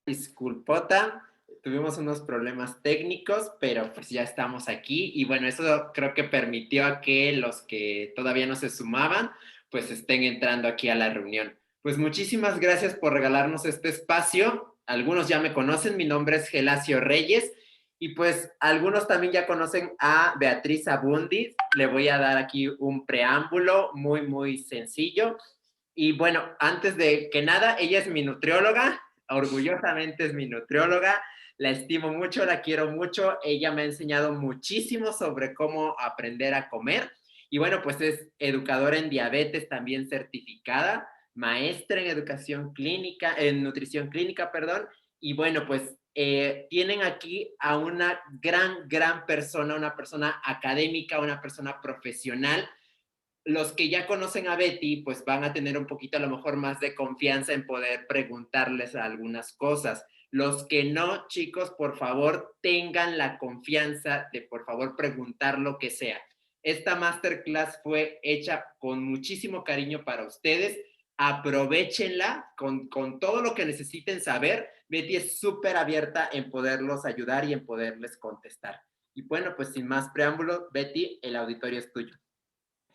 Disculpota, tuvimos unos problemas técnicos, pero pues ya estamos aquí y bueno, eso creo que permitió a que los que todavía no se sumaban, pues estén entrando aquí a la reunión. Pues muchísimas gracias por regalarnos este espacio. Algunos ya me conocen, mi nombre es Gelacio Reyes y pues algunos también ya conocen a Beatriz Abundis. Le voy a dar aquí un preámbulo muy sencillo. Y bueno, antes de que nada, ella es mi nutrióloga, orgullosamente es mi nutrióloga, la estimo mucho, la quiero mucho, ella me ha enseñado muchísimo sobre cómo aprender a comer y bueno, pues es educadora en diabetes también certificada, maestra en educación clínica, en nutrición clínica, perdón, y bueno, pues tienen aquí a una gran persona, una persona académica, una persona profesional. Los que ya conocen a Betty, pues van a tener un poquito a lo mejor más de confianza en poder preguntarles algunas cosas. Los que no, chicos, por favor, tengan la confianza de por favor preguntar lo que sea. Esta masterclass fue hecha con muchísimo cariño para ustedes. Aprovechenla con todo lo que necesiten saber. Betty es súper abierta en poderlos ayudar y en poderles contestar. Y bueno, pues sin más preámbulo, Betty, el auditorio es tuyo.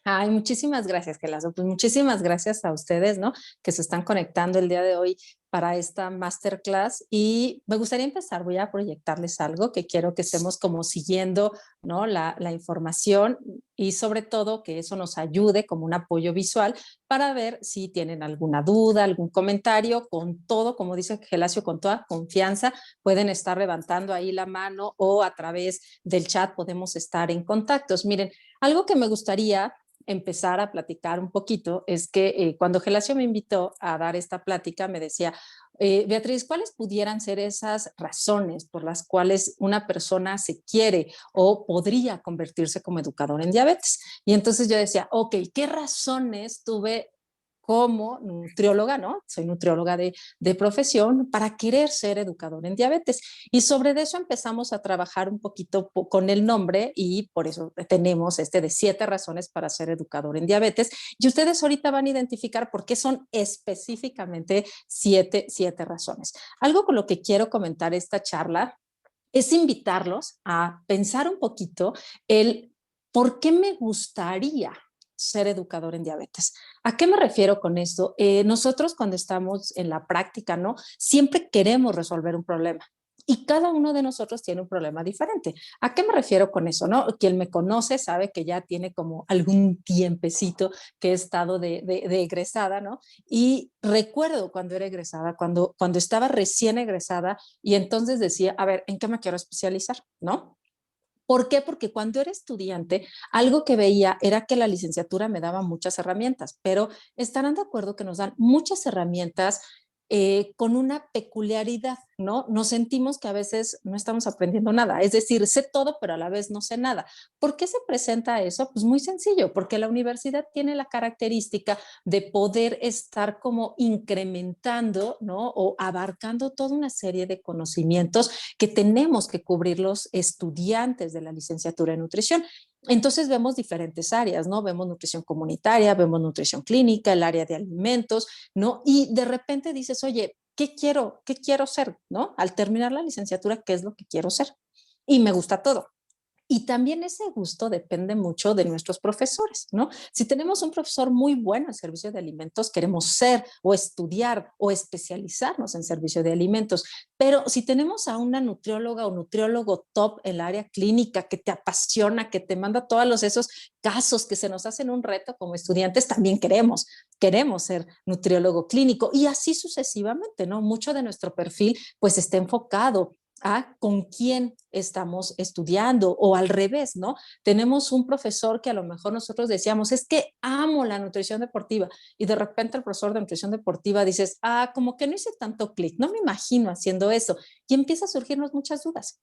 Ay, muchísimas gracias, Gelazo. Pues muchísimas gracias a ustedes, ¿no? Que se están conectando el día de hoy para esta masterclass. Y me gustaría empezar, voy a proyectarles algo que quiero que estemos como siguiendo, ¿no? La información y sobre todo que eso nos ayude como un apoyo visual para ver si tienen alguna duda, algún comentario, con todo, como dice Gelacio, con toda confianza, pueden estar levantando ahí la mano o a través del chat podemos estar en contactos. Miren, algo que me gustaría empezar a platicar un poquito es que cuando Gelacio me invitó a dar esta plática, me decía, Beatriz, ¿cuáles pudieran ser esas razones por las cuales una persona se quiere o podría convertirse como educador en diabetes? Y entonces yo decía, ok, ¿qué razones tuve como nutrióloga, ¿no? Soy nutrióloga de profesión para querer ser educador en diabetes. Y sobre eso empezamos a trabajar un poquito con el nombre y por eso tenemos este de 7 razones para ser educador en diabetes. Y ustedes ahorita van a identificar por qué son específicamente siete razones. Algo con lo que quiero comentar esta charla es invitarlos a pensar un poquito el por qué me gustaría ser educador en diabetes. ¿A qué me refiero con esto? Nosotros cuando estamos en la práctica, ¿no? Siempre queremos resolver un problema. Y cada uno de nosotros tiene un problema diferente. ¿A qué me refiero con eso? ¿No? Quien me conoce sabe que ya tiene como algún tiempecito que he estado de egresada, ¿no? Y recuerdo cuando era egresada, cuando estaba recién egresada y entonces decía, a ver, ¿en qué me quiero especializar? ¿No? ¿Por qué? Porque cuando era estudiante, algo que veía era que la licenciatura me daba muchas herramientas, pero estarán de acuerdo que nos dan muchas herramientas con una peculiaridad, ¿no? Nos sentimos que a veces no estamos aprendiendo nada, es decir, sé todo, pero a la vez no sé nada. ¿Por qué se presenta eso? Pues muy sencillo, porque la universidad tiene la característica de poder estar como incrementando, ¿no? O abarcando toda una serie de conocimientos que tenemos que cubrir los estudiantes de la licenciatura en nutrición. Entonces vemos diferentes áreas, ¿no? Vemos nutrición comunitaria, vemos nutrición clínica, el área de alimentos, ¿no? Y de repente dices, oye, qué quiero ser, ¿no? Al terminar la licenciatura, ¿qué es lo que quiero ser? Y me gusta todo. Y también ese gusto depende mucho de nuestros profesores, ¿no? Si tenemos un profesor muy bueno en servicio de alimentos, queremos ser o estudiar o especializarnos en servicio de alimentos. Pero si tenemos a una nutrióloga o nutriólogo top en el área clínica que te apasiona, que te manda todos esos casos que se nos hacen un reto como estudiantes, también queremos ser nutriólogo clínico y así sucesivamente, ¿no? Mucho de nuestro perfil pues está enfocado a con quién estamos estudiando o al revés, ¿no? Tenemos un profesor que a lo mejor nosotros decíamos, es que amo la nutrición deportiva y de repente el profesor de nutrición deportiva dices, como que no hice tanto clic, no me imagino haciendo eso y empieza a surgirnos muchas dudas.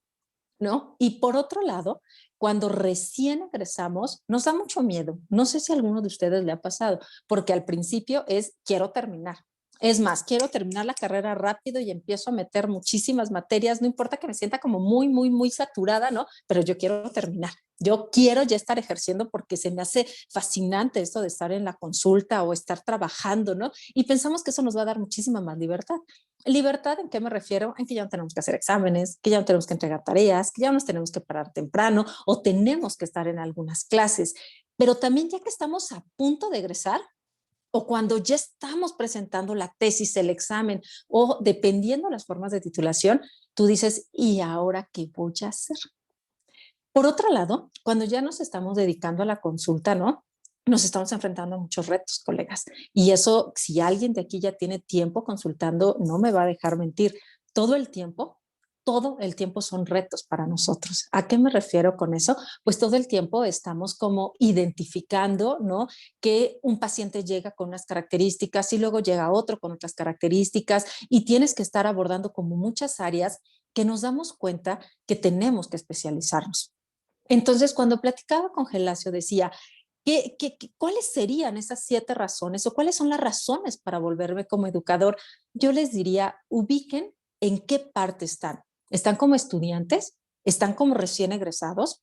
¿No? Y por otro lado, cuando recién egresamos, nos da mucho miedo. No sé si a alguno de ustedes le ha pasado, porque al principio es quiero terminar. Es más, quiero terminar la carrera rápido y empiezo a meter muchísimas materias, no importa que me sienta como muy saturada, ¿no? Pero yo quiero terminar. Yo quiero ya estar ejerciendo porque se me hace fascinante esto de estar en la consulta o estar trabajando, ¿no? Y pensamos que eso nos va a dar muchísima más libertad. ¿Libertad en qué me refiero? En que ya no tenemos que hacer exámenes, que ya no tenemos que entregar tareas, que ya no nos tenemos que parar temprano o tenemos que estar en algunas clases. Pero también ya que estamos a punto de egresar, o cuando ya estamos presentando la tesis, el examen, o dependiendo de las formas de titulación, tú dices, ¿y ahora qué voy a hacer? Por otro lado, cuando ya nos estamos dedicando a la consulta, ¿no? Nos estamos enfrentando a muchos retos, colegas. Y eso, si alguien de aquí ya tiene tiempo consultando, no me va a dejar mentir. Todo el tiempo, todo el tiempo son retos para nosotros. ¿A qué me refiero con eso? Pues todo el tiempo estamos como identificando, ¿no? Que un paciente llega con unas características y luego llega otro con otras características y tienes que estar abordando como muchas áreas que nos damos cuenta que tenemos que especializarnos. Entonces, cuando platicaba con Gelacio, decía, ¿cuáles serían esas 7 razones o cuáles son las razones para volverme como educador? Yo les diría, ubiquen en qué parte están. ¿Están como estudiantes? ¿Están como recién egresados?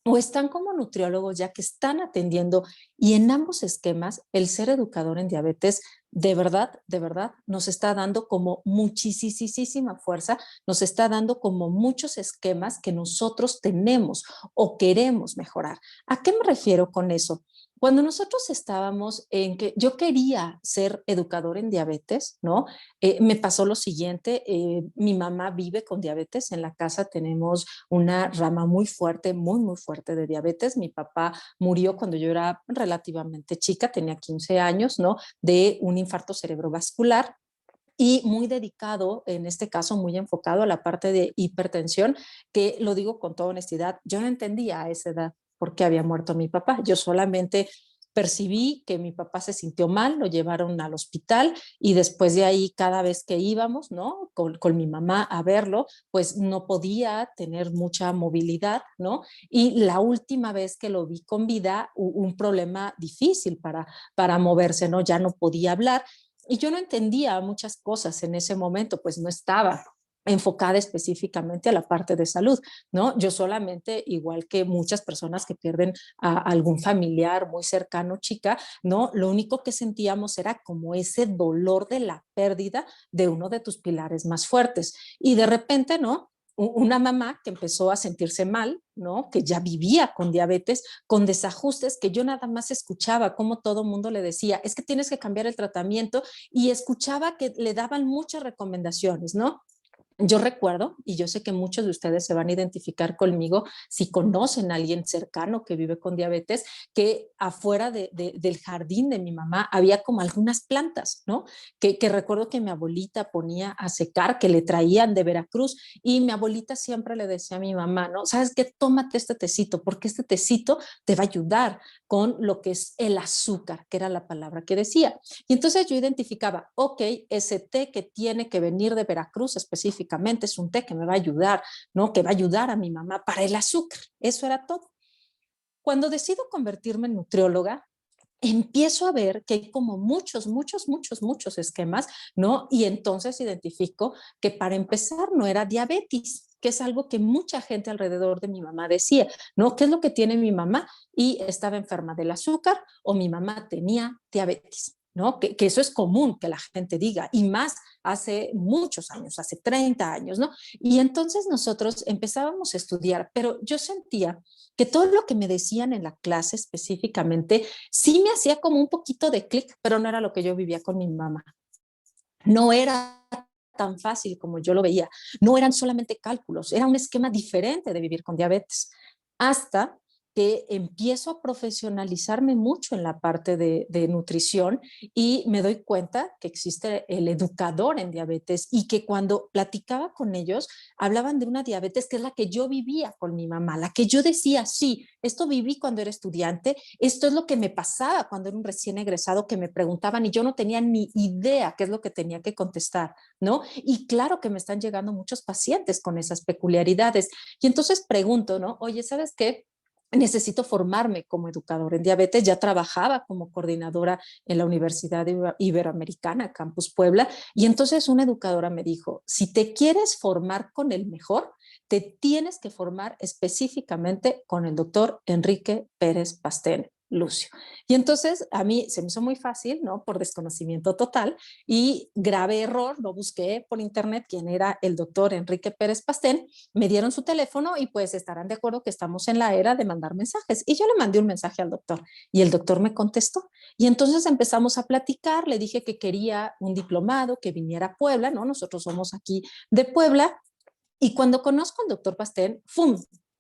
¿O están como nutriólogos ya que están atendiendo? Y en ambos esquemas, el ser educador en diabetes de verdad, nos está dando como muchísima fuerza, nos está dando como muchos esquemas que nosotros tenemos o queremos mejorar. ¿A qué me refiero con eso? Cuando nosotros estábamos en que yo quería ser educador en diabetes, ¿no? Me pasó lo siguiente, mi mamá vive con diabetes, en la casa tenemos una rama muy fuerte de diabetes. Mi papá murió cuando yo era relativamente chica, tenía 15 años, ¿no? De un infarto cerebrovascular y muy dedicado, en este caso muy enfocado a la parte de hipertensión, que lo digo con toda honestidad, yo no entendía a esa edad por qué había muerto mi papá. Yo solamente percibí que mi papá se sintió mal, lo llevaron al hospital y después de ahí cada vez que íbamos, ¿no? Con mi mamá a verlo, pues no podía tener mucha movilidad, ¿no? Y la última vez que lo vi con vida, un problema difícil para moverse, ¿no? Ya no podía hablar y yo no entendía muchas cosas en ese momento, pues no estaba enfocada específicamente a la parte de salud, ¿no? Yo solamente, igual que muchas personas que pierden a algún familiar muy cercano, chica, ¿no? Lo único que sentíamos era como ese dolor de la pérdida de uno de tus pilares más fuertes. Y de repente, ¿no? Una mamá que empezó a sentirse mal, ¿no? Que ya vivía con diabetes, con desajustes, que yo nada más escuchaba como todo mundo le decía, es que tienes que cambiar el tratamiento y escuchaba que le daban muchas recomendaciones, ¿no? Yo recuerdo, y yo sé que muchos de ustedes se van a identificar conmigo si conocen a alguien cercano que vive con diabetes, que afuera del jardín de mi mamá había como algunas plantas, ¿no? Que recuerdo que mi abuelita ponía a secar, que le traían de Veracruz, y mi abuelita siempre le decía a mi mamá, ¿no? ¿Sabes qué? Tómate este tecito, porque este tecito te va a ayudar con lo que es el azúcar, que era la palabra que decía. Y entonces yo identificaba, ok, ese té que tiene que venir de Veracruz específicamente es un té que me va a ayudar, ¿no? Que va a ayudar a mi mamá para el azúcar. Eso era todo. Cuando decido convertirme en nutrióloga, empiezo a ver que hay como muchos esquemas, ¿no? Y entonces identifico que para empezar no era diabetes, que es algo que mucha gente alrededor de mi mamá decía, ¿no? ¿Qué es lo que tiene mi mamá? Y estaba enferma del azúcar o mi mamá tenía diabetes. ¿No? Que eso es común que la gente diga, y más hace muchos años, hace 30 años, ¿no? Y entonces nosotros empezábamos a estudiar, pero yo sentía que todo lo que me decían en la clase específicamente sí me hacía como un poquito de clic, pero no era lo que yo vivía con mi mamá. No era tan fácil como yo lo veía. No eran solamente cálculos, era un esquema diferente de vivir con diabetes. Hasta que empiezo a profesionalizarme mucho en la parte de nutrición y me doy cuenta que existe el educador en diabetes y que cuando platicaba con ellos hablaban de una diabetes que es la que yo vivía con mi mamá, la que yo decía, sí, esto viví cuando era estudiante, esto es lo que me pasaba cuando era un recién egresado que me preguntaban y yo no tenía ni idea qué es lo que tenía que contestar, ¿no? Y claro que me están llegando muchos pacientes con esas peculiaridades. Y entonces pregunto, ¿no? Oye, ¿sabes qué? Necesito formarme como educador en diabetes. Ya trabajaba como coordinadora en la Universidad Iberoamericana, Campus Puebla, y entonces una educadora me dijo, si te quieres formar con el mejor, te tienes que formar específicamente con el doctor Enrique Pérez Pastén, Lucio. Y entonces a mí se me hizo muy fácil, ¿no? Por desconocimiento total y grave error, no busqué por internet quién era el doctor Enrique Pérez Pastén, me dieron su teléfono y pues estarán de acuerdo que estamos en la era de mandar mensajes. Y yo le mandé un mensaje al doctor y el doctor me contestó. Y entonces empezamos a platicar, le dije que quería un diplomado, que viniera a Puebla, ¿no? Nosotros somos aquí de Puebla. Y cuando conozco al doctor Pastén, ¡fum!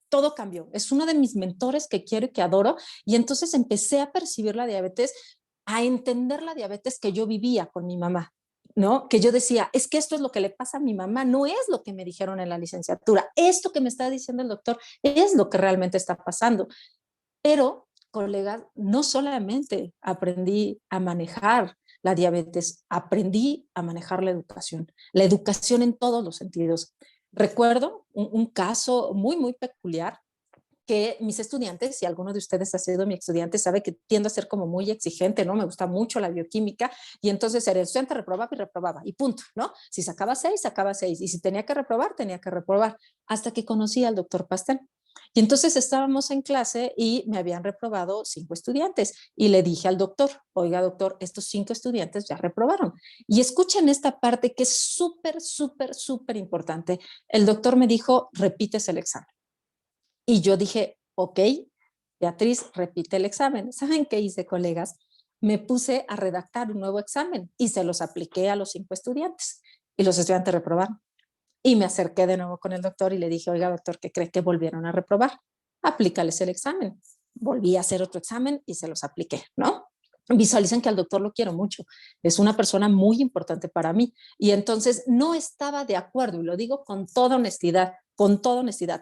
Todo cambió. Es uno de mis mentores que quiero y que adoro. Y entonces empecé a percibir la diabetes, a entender la diabetes que yo vivía con mi mamá, ¿no? Que yo decía, es que esto es lo que le pasa a mi mamá, no es lo que me dijeron en la licenciatura. Esto que me está diciendo el doctor es lo que realmente está pasando. Pero, colegas, no solamente aprendí a manejar la diabetes, aprendí a manejar la educación en todos los sentidos. Recuerdo un caso muy, muy peculiar que mis estudiantes, si alguno de ustedes ha sido mi estudiante, sabe que tiendo a ser como muy exigente, ¿no? Me gusta mucho la bioquímica y entonces era el estudiante reprobaba y punto, ¿no? Si sacaba seis y si tenía que reprobar, tenía que reprobar hasta que conocí al doctor Pastel. Y entonces estábamos en clase y me habían reprobado 5 estudiantes y le dije al doctor, oiga doctor, estos 5 estudiantes ya reprobaron. Y escuchen esta parte que es súper, súper, súper importante. El doctor me dijo, repites el examen. Y yo dije, ok, Beatriz, repite el examen. ¿Saben qué hice, colegas? Me puse a redactar un nuevo examen y se los apliqué a los 5 estudiantes y los estudiantes reprobaron. Y me acerqué de nuevo con el doctor y le dije, oiga, doctor, ¿qué cree que volvieron a reprobar? Aplícales el examen. Volví a hacer otro examen y se los apliqué, ¿no? Visualicen que al doctor lo quiero mucho, es una persona muy importante para mí y entonces no estaba de acuerdo, y lo digo con toda honestidad,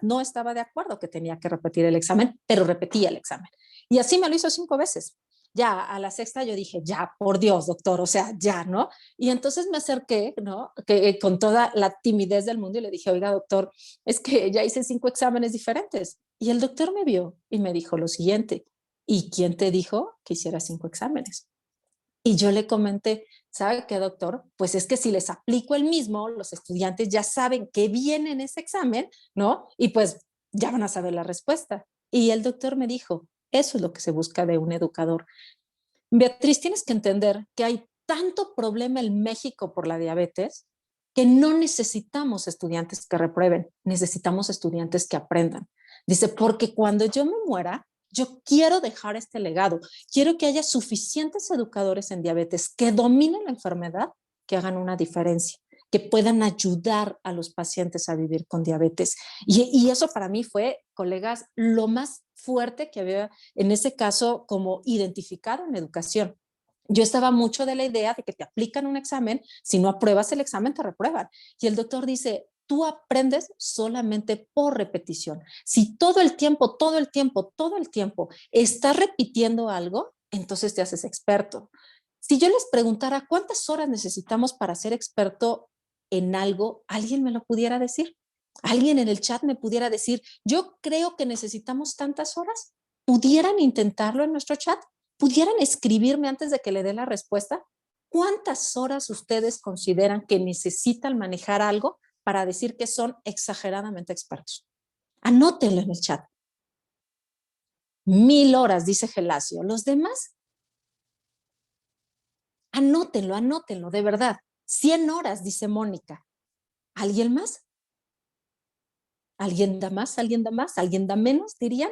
no estaba de acuerdo que tenía que repetir el examen, pero repetía el examen. Y así me lo hizo 5 veces. Ya a la sexta yo dije, ya, por Dios, doctor, o sea, ya, ¿no? Y entonces me acerqué, ¿no? Que con toda la timidez del mundo y le dije, oiga, doctor, es que ya hice 5 exámenes diferentes. Y el doctor me vio y me dijo lo siguiente, ¿y quién te dijo que hiciera 5 exámenes? Y yo le comenté, ¿sabe qué, doctor? Pues es que si les aplico el mismo, los estudiantes ya saben que viene en ese examen, ¿no? Y pues ya van a saber la respuesta. Y el doctor me dijo, eso es lo que se busca de un educador. Beatriz, tienes que entender que hay tanto problema en México por la diabetes que no necesitamos estudiantes que reprueben, necesitamos estudiantes que aprendan. Dice, porque cuando yo me muera, yo quiero dejar este legado, quiero que haya suficientes educadores en diabetes que dominen la enfermedad, que hagan una diferencia, que puedan ayudar a los pacientes a vivir con diabetes. Y eso para mí fue, colegas, lo más fuerte que había en ese caso como identificado en educación. Yo estaba mucho de la idea de que te aplican un examen, si no apruebas el examen te reprueban. Y el doctor dice, tú aprendes solamente por repetición. Si todo el tiempo, todo el tiempo, todo el tiempo estás repitiendo algo, entonces te haces experto. Si yo les preguntara cuántas horas necesitamos para ser experto en algo, ¿alguien me lo pudiera decir? ¿Alguien en el chat me pudiera decir, yo creo que necesitamos tantas horas? ¿Pudieran intentarlo en nuestro chat? ¿Pudieran escribirme antes de que le dé la respuesta? ¿Cuántas horas ustedes consideran que necesitan manejar algo para decir que son exageradamente expertos? Anótenlo en el chat. 1000 horas, dice Gelacio. Los demás, anótenlo, anótenlo, de verdad. 100 horas, dice Mónica. ¿Alguien más? ¿Alguien da más? ¿Alguien da más? ¿Alguien da menos? Dirían.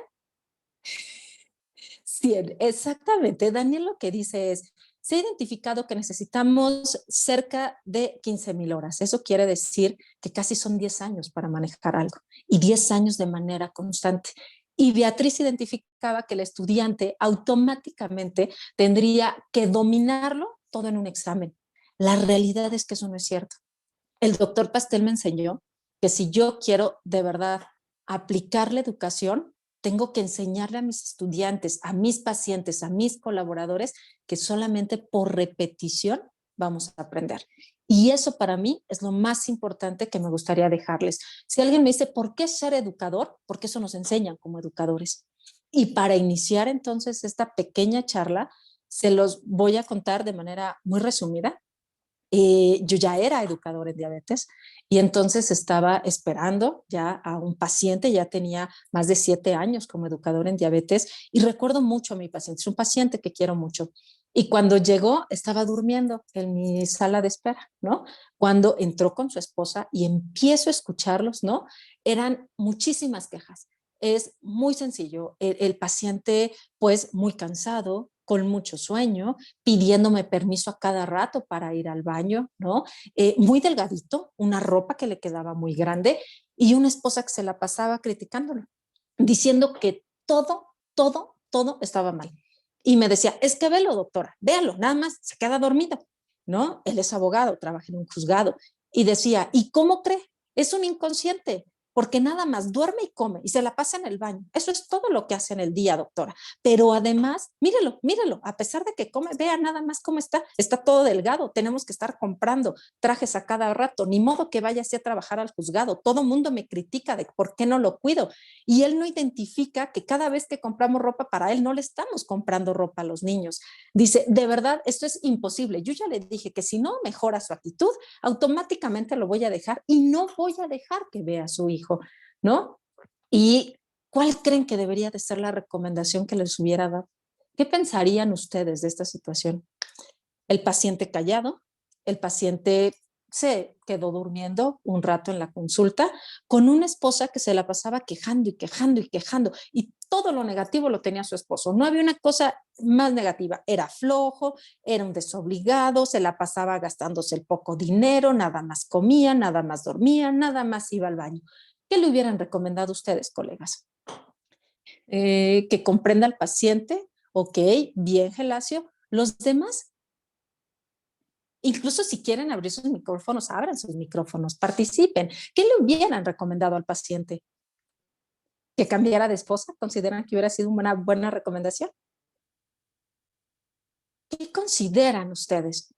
100, exactamente. Daniel lo que dice es, se ha identificado que necesitamos cerca de 15,000 horas. Eso quiere decir que casi son 10 años para manejar algo y 10 años de manera constante. Y Beatriz identificaba que el estudiante automáticamente tendría que dominarlo todo en un examen. La realidad es que eso no es cierto. El doctor Pastel me enseñó que si yo quiero de verdad aplicar la educación, tengo que enseñarle a mis estudiantes, a mis pacientes, a mis colaboradores, que solamente por repetición vamos a aprender. Y eso para mí es lo más importante que me gustaría dejarles. Si alguien me dice, ¿por qué ser educador? Porque eso nos enseñan como educadores. Y para iniciar entonces esta pequeña charla, se los voy a contar de manera muy resumida yo ya era educadora en diabetes y entonces estaba esperando ya a un paciente, ya tenía más de 7 años como educadora en diabetes y recuerdo mucho a mi paciente, es un paciente que quiero mucho. Y cuando llegó, estaba durmiendo en mi sala de espera, ¿no? Cuando entró con su esposa y empiezo a escucharlos, ¿no? Eran muchísimas quejas. Es muy sencillo. El paciente, pues, muy cansado, con mucho sueño, pidiéndome permiso a cada rato para ir al baño, ¿no? Muy delgadito, una ropa que le quedaba muy grande y una esposa que se la pasaba criticándolo, diciendo que todo estaba mal. Y me decía, es que velo, doctora, véalo, nada más, se queda dormido, ¿no? Él es abogado, trabaja en un juzgado. Y decía, ¿y cómo cree? Es un inconsciente, porque nada más duerme y come y se la pasa en el baño. Eso es todo lo que hace en el día, doctora. Pero además, mírelo, a pesar de que come, vea nada más cómo está todo delgado, tenemos que estar comprando trajes a cada rato, ni modo que vaya así a trabajar al juzgado, todo mundo me critica de por qué no lo cuido, y él no identifica que cada vez que compramos ropa para él, no le estamos comprando ropa a los niños. Dice, de verdad, esto es imposible, yo ya le dije que si no mejora su actitud, automáticamente lo voy a dejar y no voy a dejar que vea a su hijo, ¿no? Y ¿cuál creen que debería de ser la recomendación que les hubiera dado? ¿Qué pensarían ustedes de esta situación? El paciente callado, el paciente se quedó durmiendo un rato en la consulta con una esposa que se la pasaba quejando y quejando y quejando y todo lo negativo lo tenía su esposo. No había una cosa más negativa. Era flojo, era un desobligado, se la pasaba gastándose el poco dinero, nada más comía, nada más dormía, nada más iba al baño. ¿Qué le hubieran recomendado ustedes, colegas? Que comprenda al paciente, ok, bien, Gelacio. Los demás, incluso si quieren abrir sus micrófonos, abran sus micrófonos, participen. ¿Qué le hubieran recomendado al paciente? ¿Que cambiara de esposa? ¿Consideran que hubiera sido una buena recomendación? ¿Qué consideran ustedes?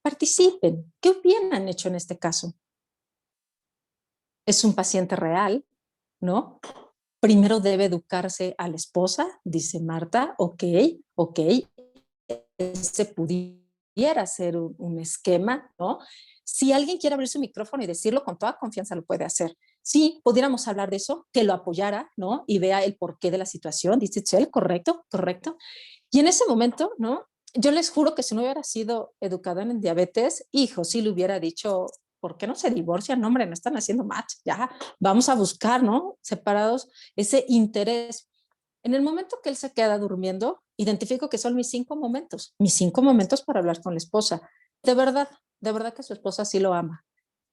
Participen. ¿Qué hubieran hecho en este caso? Es un paciente real, ¿no? Primero debe educarse a la esposa, dice Marta, ok, se pudiera hacer un esquema, ¿no? Si alguien quiere abrir su micrófono y decirlo con toda confianza, lo puede hacer. Si pudiéramos hablar de eso, que lo apoyara, ¿no? Y vea el porqué de la situación, dice Chel, correcto, correcto. Y en ese momento, ¿no? Yo les juro que si no hubiera sido educada en diabetes, hijo, sí le hubiera dicho, ¿por qué no se divorcian? No, hombre, no están haciendo match, ya, vamos a buscar, ¿no? Separados, ese interés. En el momento que él se queda durmiendo, identifico que son mis 5 momentos para hablar con la esposa. De verdad que su esposa sí lo ama.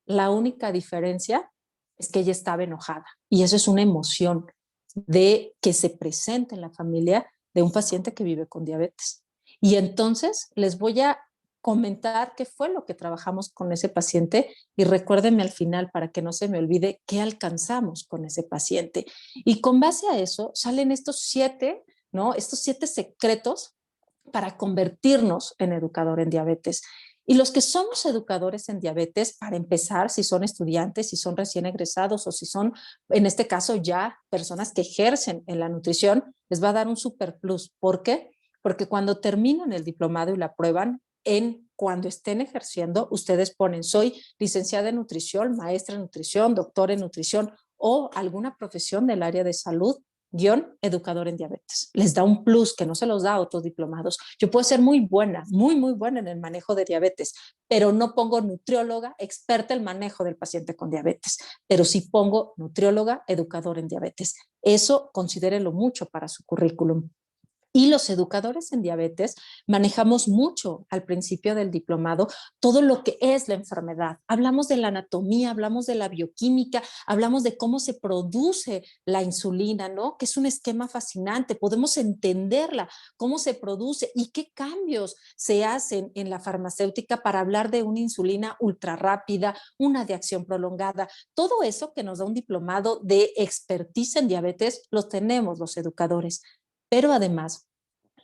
La única diferencia es que ella estaba enojada y eso es una emoción de que se presente en la familia de un paciente que vive con diabetes. Y entonces les voy a comentar qué fue lo que trabajamos con ese paciente y recuérdenme al final para que no se me olvide qué alcanzamos con ese paciente. Y con base a eso salen estos 7, ¿no? Estos 7 secretos para convertirnos en educador en diabetes. Y los que somos educadores en diabetes, para empezar, si son estudiantes, si son recién egresados o si son, en este caso, ya personas que ejercen en la nutrición, les va a dar un super plus. ¿Por qué? Porque cuando terminan el diplomado y la prueban, cuando estén ejerciendo, ustedes ponen, soy licenciada en nutrición, maestra en nutrición, doctor en nutrición o alguna profesión del área de salud, guión educador en diabetes. Les da un plus que no se los da a otros diplomados. Yo puedo ser muy buena, muy buena en el manejo de diabetes, pero no pongo nutrióloga experta en el manejo del paciente con diabetes, pero sí pongo nutrióloga educador en diabetes. Eso considérelo mucho para su currículum. Y los educadores en diabetes manejamos mucho al principio del diplomado todo lo que es la enfermedad. Hablamos de la anatomía, hablamos de la bioquímica, hablamos de cómo se produce la insulina, ¿no? Que es un esquema fascinante. Podemos entenderla, cómo se produce y qué cambios se hacen en la farmacéutica para hablar de una insulina ultra rápida, una de acción prolongada. Todo eso que nos da un diplomado de expertise en diabetes, lo tenemos los educadores. Pero además,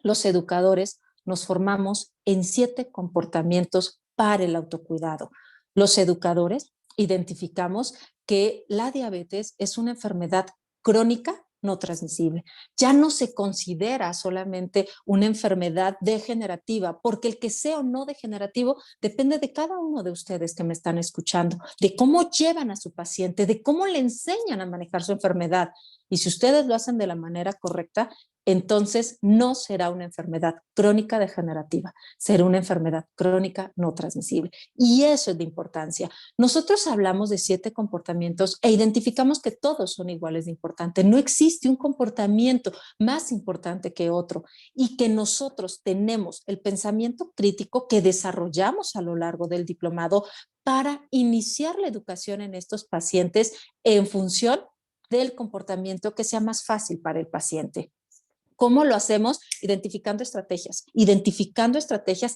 los educadores nos formamos en 7 comportamientos para el autocuidado. Los educadores identificamos que la diabetes es una enfermedad crónica no transmisible. Ya no se considera solamente una enfermedad degenerativa, porque el que sea o no degenerativo depende de cada uno de ustedes que me están escuchando, de cómo llevan a su paciente, de cómo le enseñan a manejar su enfermedad. Y si ustedes lo hacen de la manera correcta, entonces no será una enfermedad crónica degenerativa, será una enfermedad crónica no transmisible. Y eso es de importancia. Nosotros hablamos de 7 comportamientos e identificamos que todos son iguales de importantes. No existe un comportamiento más importante que otro y que nosotros tenemos el pensamiento crítico que desarrollamos a lo largo del diplomado para iniciar la educación en estos pacientes en función del comportamiento que sea más fácil para el paciente. ¿Cómo lo hacemos? Identificando estrategias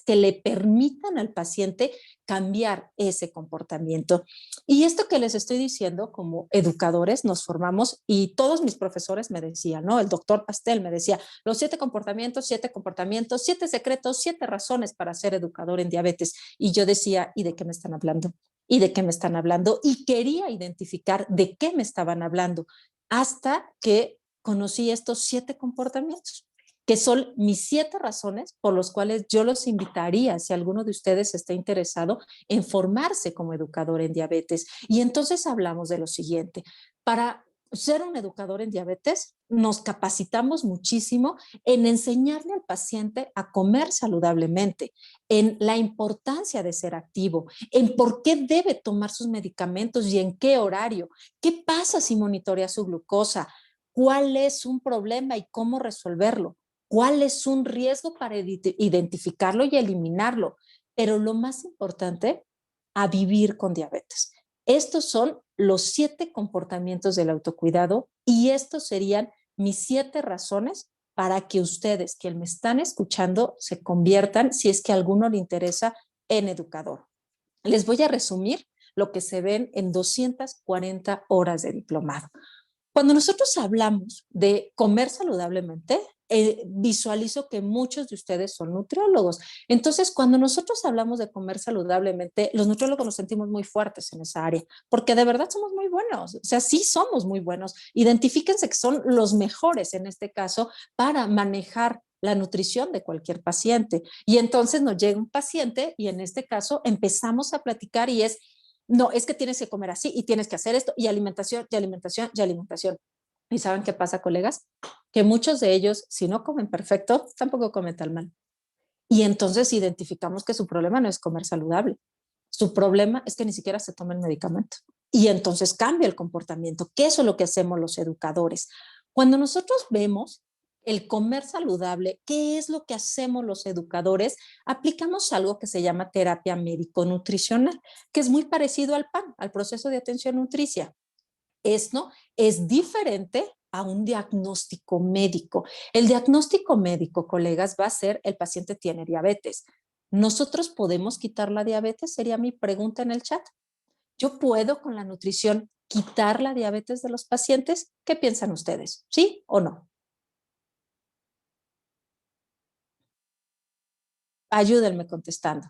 que le permitan al paciente cambiar ese comportamiento. Y esto que les estoy diciendo, como educadores nos formamos y todos mis profesores me decían, ¿no? El doctor Pastel me decía, los 7 comportamientos, 7 secretos, 7 razones para ser educador en diabetes. Y yo decía, ¿y de qué me están hablando? ¿Y de qué me están hablando? Y quería identificar de qué me estaban hablando hasta que conocí estos 7 comportamientos, que son mis 7 razones por las cuales yo los invitaría, si alguno de ustedes está interesado, en formarse como educador en diabetes. Y entonces hablamos de lo siguiente. Para ser un educador en diabetes, nos capacitamos muchísimo en enseñarle al paciente a comer saludablemente, en la importancia de ser activo, en por qué debe tomar sus medicamentos y en qué horario, qué pasa si monitorea su glucosa, cuál es un problema y cómo resolverlo, cuál es un riesgo para identificarlo y eliminarlo. Pero lo más importante, a vivir con diabetes. Estos son los 7 comportamientos del autocuidado y estos serían mis 7 razones para que ustedes que me están escuchando se conviertan, si es que a alguno le interesa, en educador. Les voy a resumir lo que se ven en 240 horas de diplomado. Cuando nosotros hablamos de comer saludablemente, visualizo que muchos de ustedes son nutriólogos. Entonces, cuando nosotros hablamos de comer saludablemente, los nutriólogos nos sentimos muy fuertes en esa área, porque de verdad somos muy buenos. O sea, sí somos muy buenos. Identifíquense que son los mejores en este caso para manejar la nutrición de cualquier paciente. Y entonces nos llega un paciente y en este caso empezamos a platicar y es, no, es que tienes que comer así y tienes que hacer esto y alimentación, y alimentación, y alimentación. ¿Y saben qué pasa, colegas? Que muchos de ellos, si no comen perfecto, tampoco comen tan mal. Y entonces identificamos que su problema no es comer saludable. Su problema es que ni siquiera se toma el medicamento. Y entonces cambia el comportamiento, que eso es lo que hacemos los educadores. Cuando nosotros vemos el comer saludable, ¿qué es lo que hacemos los educadores? Aplicamos algo que se llama terapia médico-nutricional, que es muy parecido al PAN, al proceso de atención nutricia. Esto es diferente a un diagnóstico médico. El diagnóstico médico, colegas, va a ser el paciente tiene diabetes. ¿Nosotros podemos quitar la diabetes? Sería mi pregunta en el chat. ¿Yo puedo con la nutrición quitar la diabetes de los pacientes? ¿Qué piensan ustedes? ¿Sí o no? Ayúdenme contestando.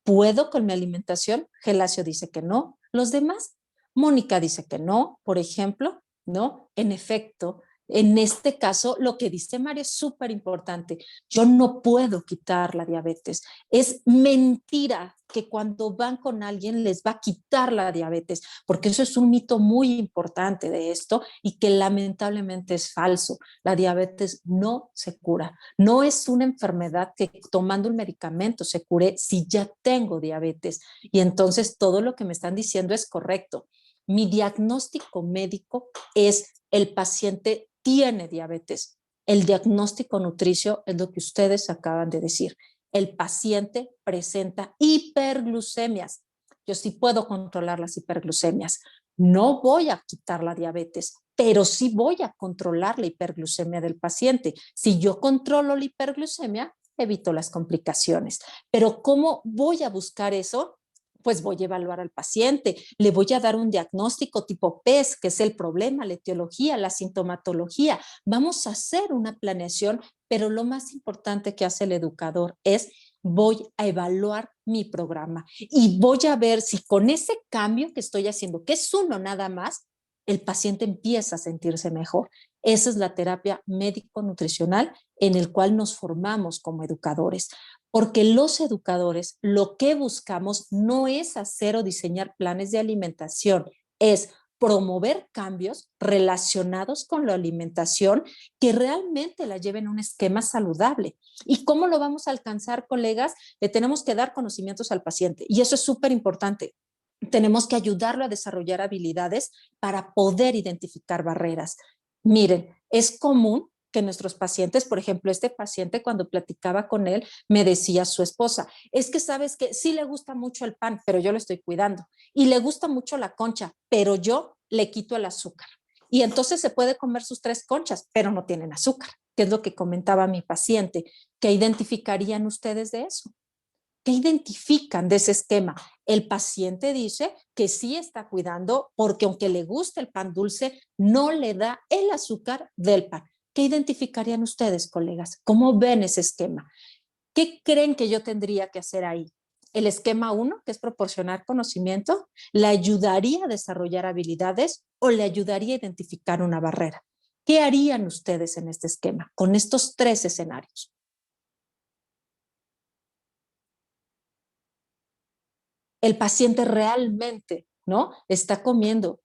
¿Puedo con mi alimentación? Gelacio dice que no. ¿Los demás? Mónica dice que no, por ejemplo, ¿no? En efecto, en este caso, lo que dice Mario es súper importante. Yo no puedo quitar la diabetes. Es mentira que cuando van con alguien les va a quitar la diabetes, porque eso es un mito muy importante de esto y que lamentablemente es falso. La diabetes no se cura. No es una enfermedad que tomando un medicamento se cure si ya tengo diabetes. Y entonces todo lo que me están diciendo es correcto. Mi diagnóstico médico es el paciente tiene diabetes. El diagnóstico nutricio es lo que ustedes acaban de decir. El paciente presenta hiperglucemias. Yo sí puedo controlar las hiperglucemias. No voy a quitar la diabetes, pero sí voy a controlar la hiperglucemia del paciente. Si yo controlo la hiperglucemia, evito las complicaciones. Pero ¿cómo voy a buscar eso? Pues voy a evaluar al paciente, le voy a dar un diagnóstico tipo PES, que es el problema, la etiología, la sintomatología. Vamos a hacer una planeación, pero lo más importante que hace el educador es voy a evaluar mi programa y voy a ver si con ese cambio que estoy haciendo, que es uno nada más, el paciente empieza a sentirse mejor. Esa es la terapia médico-nutricional en el cual nos formamos como educadores. Porque los educadores lo que buscamos no es hacer o diseñar planes de alimentación, es promover cambios relacionados con la alimentación que realmente la lleven a un esquema saludable. ¿Y cómo lo vamos a alcanzar, colegas? Le tenemos que dar conocimientos al paciente y eso es súper importante. Tenemos que ayudarlo a desarrollar habilidades para poder identificar barreras. Miren, es común que nuestros pacientes, por ejemplo, este paciente cuando platicaba con él, me decía su esposa, es que sabes que sí le gusta mucho el pan, pero yo lo estoy cuidando, y le gusta mucho la concha, pero yo le quito el azúcar. Y entonces se puede comer sus 3 conchas, pero no tienen azúcar, que es lo que comentaba mi paciente. ¿Qué identificarían ustedes de eso? ¿Qué identifican de ese esquema? El paciente dice que sí está cuidando porque aunque le guste el pan dulce, no le da el azúcar del pan. ¿Qué identificarían ustedes, colegas? ¿Cómo ven ese esquema? ¿Qué creen que yo tendría que hacer ahí? El esquema 1, que es proporcionar conocimiento, ¿le ayudaría a desarrollar habilidades o le ayudaría a identificar una barrera? ¿Qué harían ustedes en este esquema con estos 3 escenarios? El paciente realmente, ¿no? Está comiendo.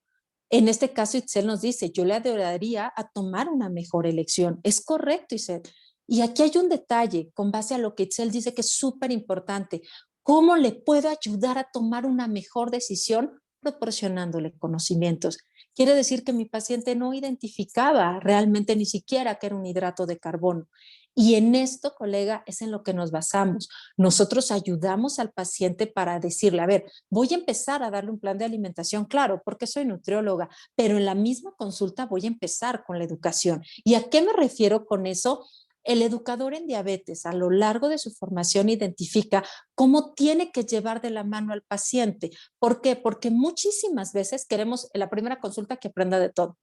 En este caso, Itzel nos dice, yo le ayudaría a tomar una mejor elección. Es correcto, Itzel. Y aquí hay un detalle con base a lo que Itzel dice que es súper importante. ¿Cómo le puedo ayudar a tomar una mejor decisión? Proporcionándole conocimientos. Quiere decir que mi paciente no identificaba realmente ni siquiera que era un hidrato de carbono. Y en esto, colega, es en lo que nos basamos. Nosotros ayudamos al paciente para decirle, a ver, voy a empezar a darle un plan de alimentación, claro, porque soy nutrióloga, pero en la misma consulta voy a empezar con la educación. ¿Y a qué me refiero con eso? El educador en diabetes a lo largo de su formación identifica cómo tiene que llevar de la mano al paciente. ¿Por qué? Porque muchísimas veces queremos en la primera consulta que aprenda de todo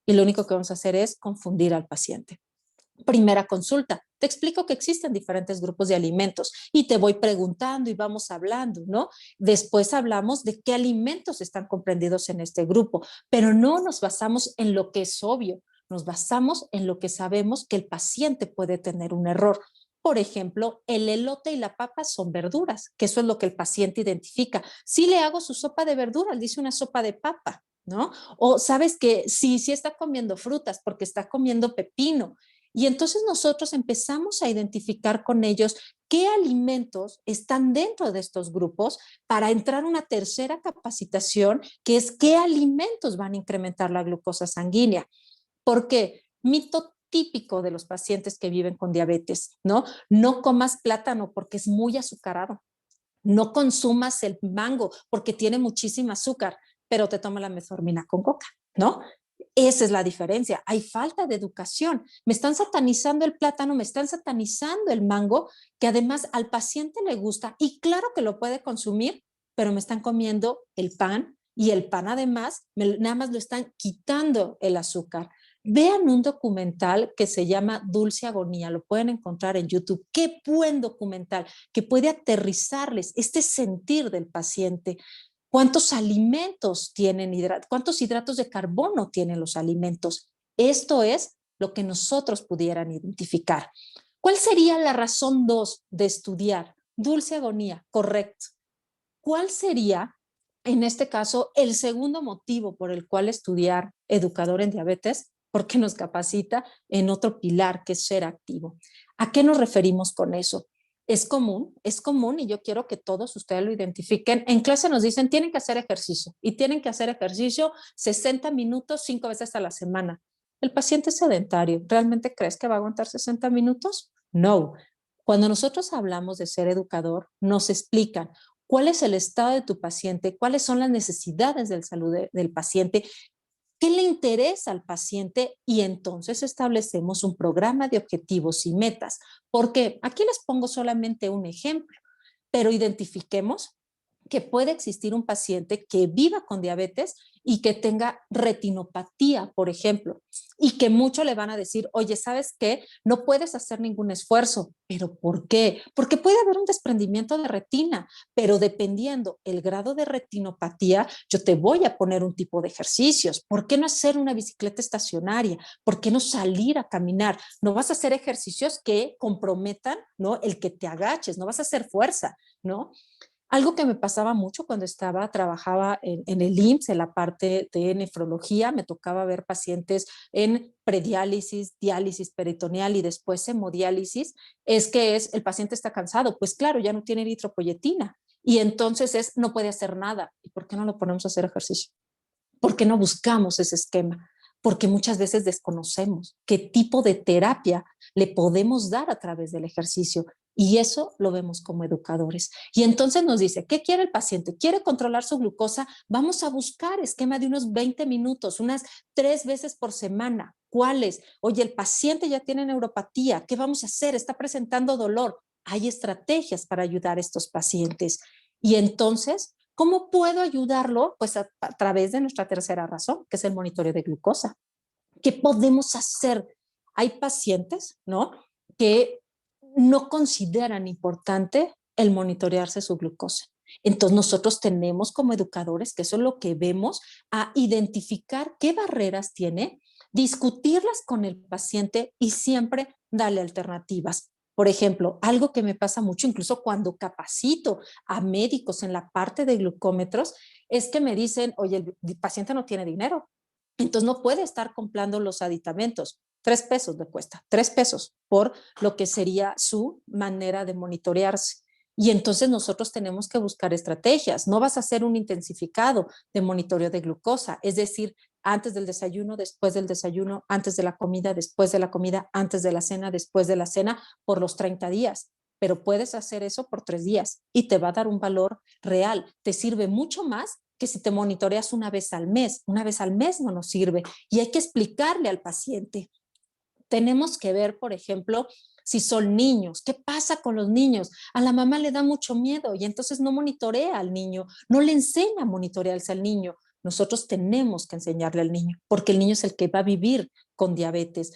y lo único que vamos a hacer es confundir al paciente. Primera consulta, te explico que existen diferentes grupos de alimentos y te voy preguntando y vamos hablando, ¿no? Después hablamos de qué alimentos están comprendidos en este grupo, pero no nos basamos en lo que es obvio, nos basamos en lo que sabemos que el paciente puede tener un error. Por ejemplo, el elote y la papa son verduras, que eso es lo que el paciente identifica. Si le hago su sopa de verduras, dice una sopa de papa, ¿no? O sabes que sí está comiendo frutas porque está comiendo pepino. Y entonces nosotros empezamos a identificar con ellos qué alimentos están dentro de estos grupos para entrar a una tercera capacitación, que es qué alimentos van a incrementar la glucosa sanguínea. Porque mito típico de los pacientes que viven con diabetes, ¿no? No comas plátano porque es muy azucarado. No consumas el mango porque tiene muchísimo azúcar, pero te toma la metformina con coca, ¿no? Esa es la diferencia. Hay falta de educación. Me están satanizando el plátano, me están satanizando el mango, que además al paciente le gusta y claro que lo puede consumir, pero me están comiendo el pan y el pan además, nada más lo están quitando el azúcar. Vean un documental que se llama Dulce Agonía, lo pueden encontrar en YouTube. Qué buen documental que puede aterrizarles este sentir del paciente. ¿Cuántos alimentos tienen cuántos hidratos de carbono tienen los alimentos? Esto es lo que nosotros pudieran identificar. ¿Cuál sería la razón 2 de estudiar? Dulce agonía, correcto. ¿Cuál sería, en este caso, el segundo motivo por el cual estudiar educador en diabetes? Porque nos capacita en otro pilar que es ser activo. ¿A qué nos referimos con eso? Es común y yo quiero que todos ustedes lo identifiquen. En clase nos dicen, tienen que hacer ejercicio y tienen que hacer ejercicio 60 minutos 5 veces a la semana. El paciente es sedentario. ¿Realmente crees que va a aguantar 60 minutos? No. Cuando nosotros hablamos de ser educador, nos explican cuál es el estado de tu paciente, cuáles son las necesidades del salud del paciente, qué le interesa al paciente y entonces establecemos un programa de objetivos y metas. Porque aquí les pongo solamente un ejemplo, pero identifiquemos que puede existir un paciente que viva con diabetes y que tenga retinopatía, por ejemplo, y que mucho le van a decir, oye, ¿sabes qué? No puedes hacer ningún esfuerzo. ¿Pero por qué? Porque puede haber un desprendimiento de retina, pero dependiendo el grado de retinopatía, yo te voy a poner un tipo de ejercicios. ¿Por qué no hacer una bicicleta estacionaria? ¿Por qué no salir a caminar? No vas a hacer ejercicios que comprometan, ¿no? El que te agaches, no vas a hacer fuerza, ¿no? Algo que me pasaba mucho cuando trabajaba en el IMSS, en la parte de nefrología, me tocaba ver pacientes en prediálisis, diálisis peritoneal y después hemodiálisis, el paciente está cansado, pues claro, ya no tiene eritropoyetina y entonces no puede hacer nada. ¿Y por qué no lo ponemos a hacer ejercicio? ¿Por qué no buscamos ese esquema? Porque muchas veces desconocemos qué tipo de terapia le podemos dar a través del ejercicio. Y eso lo vemos como educadores. Y entonces nos dice, ¿qué quiere el paciente? ¿Quiere controlar su glucosa? Vamos a buscar esquema de unos 20 minutos, unas 3 veces por semana. ¿Cuáles? Oye, el paciente ya tiene neuropatía. ¿Qué vamos a hacer? Está presentando dolor. Hay estrategias para ayudar a estos pacientes. Y entonces ¿cómo puedo ayudarlo? Pues a través de nuestra tercera razón, que es el monitoreo de glucosa. ¿Qué podemos hacer? Hay pacientes, ¿no? Que no consideran importante el monitorearse su glucosa. Entonces nosotros tenemos como educadores, que eso es lo que vemos, a identificar qué barreras tiene, discutirlas con el paciente y siempre darle alternativas. Por ejemplo, algo que me pasa mucho, incluso cuando capacito a médicos en la parte de glucómetros, es que me dicen, oye, el paciente no tiene dinero, entonces no puede estar comprando los aditamentos. 3 pesos le cuesta, 3 pesos por lo que sería su manera de monitorearse. Y entonces nosotros tenemos que buscar estrategias. No vas a hacer un intensificado de monitoreo de glucosa, es decir, antes del desayuno, después del desayuno, antes de la comida, después de la comida, antes de la cena, después de la cena, por los 30 días. Pero puedes hacer eso por 3 días y te va a dar un valor real. Te sirve mucho más que si te monitoreas una vez al mes no nos sirve y hay que explicarle al paciente. Tenemos que ver, por ejemplo, si son niños, ¿qué pasa con los niños? A la mamá le da mucho miedo y entonces no monitorea al niño, no le enseña a monitorearse al niño. Nosotros tenemos que enseñarle al niño, porque el niño es el que va a vivir con diabetes.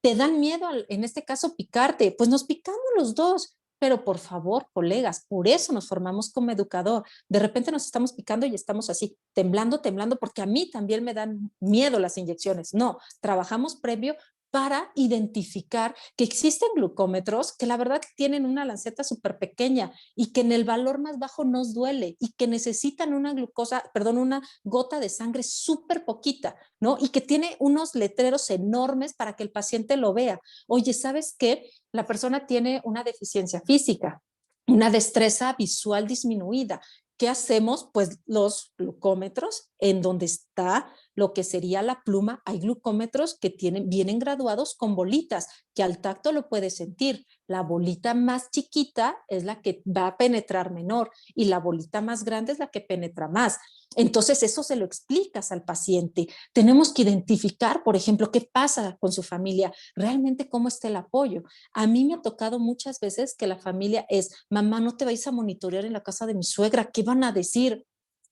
¿Te dan miedo, en este caso, picarte? Pues nos picamos los dos. Pero por favor, colegas, por eso nos formamos como educador. De repente nos estamos picando y estamos así, temblando, temblando, porque a mí también me dan miedo las inyecciones. No, trabajamos previo para identificar que existen glucómetros que la verdad tienen una lanceta súper pequeña y que en el valor más bajo nos duele y que necesitan una glucosa, perdón, una gota de sangre súper poquita, ¿no? Y que tiene unos letreros enormes para que el paciente lo vea. Oye, ¿sabes qué? La persona tiene una deficiencia física, una destreza visual disminuida. ¿Qué hacemos? Pues los glucómetros, en donde está lo que sería la pluma, hay glucómetros que vienen graduados con bolitas, que al tacto lo puedes sentir. La bolita más chiquita es la que va a penetrar menor y la bolita más grande es la que penetra más. Entonces eso se lo explicas al paciente. Tenemos que identificar, por ejemplo, qué pasa con su familia, realmente cómo está el apoyo. A mí me ha tocado muchas veces que la familia es, mamá, no te vais a monitorear en la casa de mi suegra, ¿qué van a decir?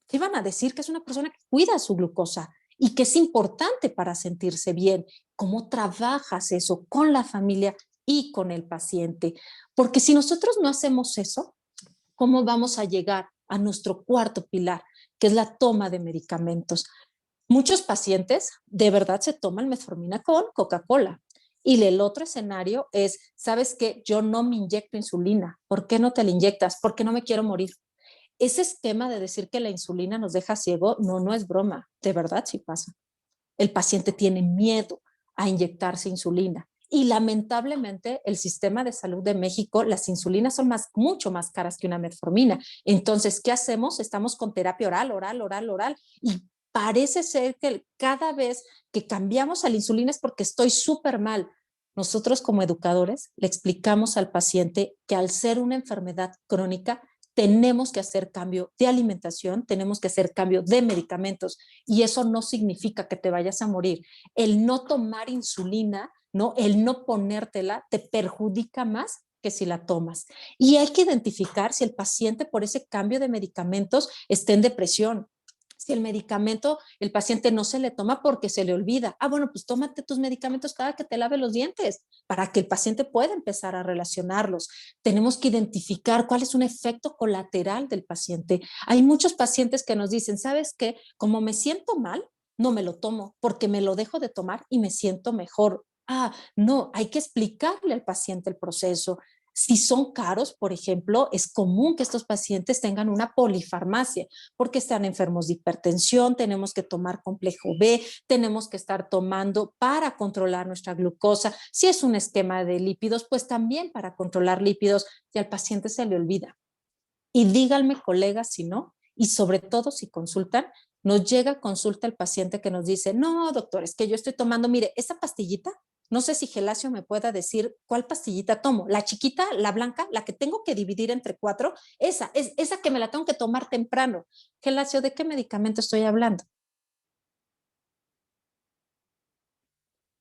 ¿Qué van a decir? Que es una persona que cuida su glucosa y que es importante para sentirse bien. ¿Cómo trabajas eso con la familia y con el paciente? Porque si nosotros no hacemos eso, ¿cómo vamos a llegar a nuestro cuarto pilar, que es la toma de medicamentos? Muchos pacientes de verdad se toman metformina con Coca-Cola. Y el otro escenario es, ¿sabes qué? Yo no me inyecto insulina. ¿Por qué no te la inyectas? Porque no me quiero morir. Ese esquema de decir que la insulina nos deja ciego, no, no es broma. De verdad sí pasa. El paciente tiene miedo a inyectarse insulina. Y lamentablemente el sistema de salud de México, las insulinas son mucho más caras que una metformina. Entonces, ¿qué hacemos? Estamos con terapia oral, oral, oral, oral. Y parece ser que cada vez que cambiamos a la insulina es porque estoy súper mal. Nosotros como educadores le explicamos al paciente que al ser una enfermedad crónica, tenemos que hacer cambio de alimentación, tenemos que hacer cambio de medicamentos y eso no significa que te vayas a morir. El no tomar insulina, ¿no? El no ponértela te perjudica más que si la tomas. Y hay que identificar si el paciente por ese cambio de medicamentos está en depresión. Si el medicamento, el paciente no se le toma porque se le olvida. Ah, bueno, pues tómate tus medicamentos cada que te lave los dientes para que el paciente pueda empezar a relacionarlos. Tenemos que identificar cuál es un efecto colateral del paciente. Hay muchos pacientes que nos dicen, ¿sabes qué? Como me siento mal, no me lo tomo porque me lo dejo de tomar y me siento mejor. Ah, no, hay que explicarle al paciente el proceso. Si son caros, por ejemplo, es común que estos pacientes tengan una polifarmacia porque están enfermos de hipertensión, tenemos que tomar complejo B, tenemos que estar tomando para controlar nuestra glucosa. Si es un esquema de lípidos, pues también para controlar lípidos y al paciente se le olvida. Y díganme, colegas, si no, y sobre todo si consultan, nos llega consulta el paciente que nos dice, no, doctor, es que yo estoy tomando, mire, esa pastillita, no sé si Gelacio me pueda decir cuál pastillita tomo, la chiquita, la blanca, la que tengo que dividir entre 4, esa, es esa que me la tengo que tomar temprano. Gelacio, ¿de qué medicamento estoy hablando?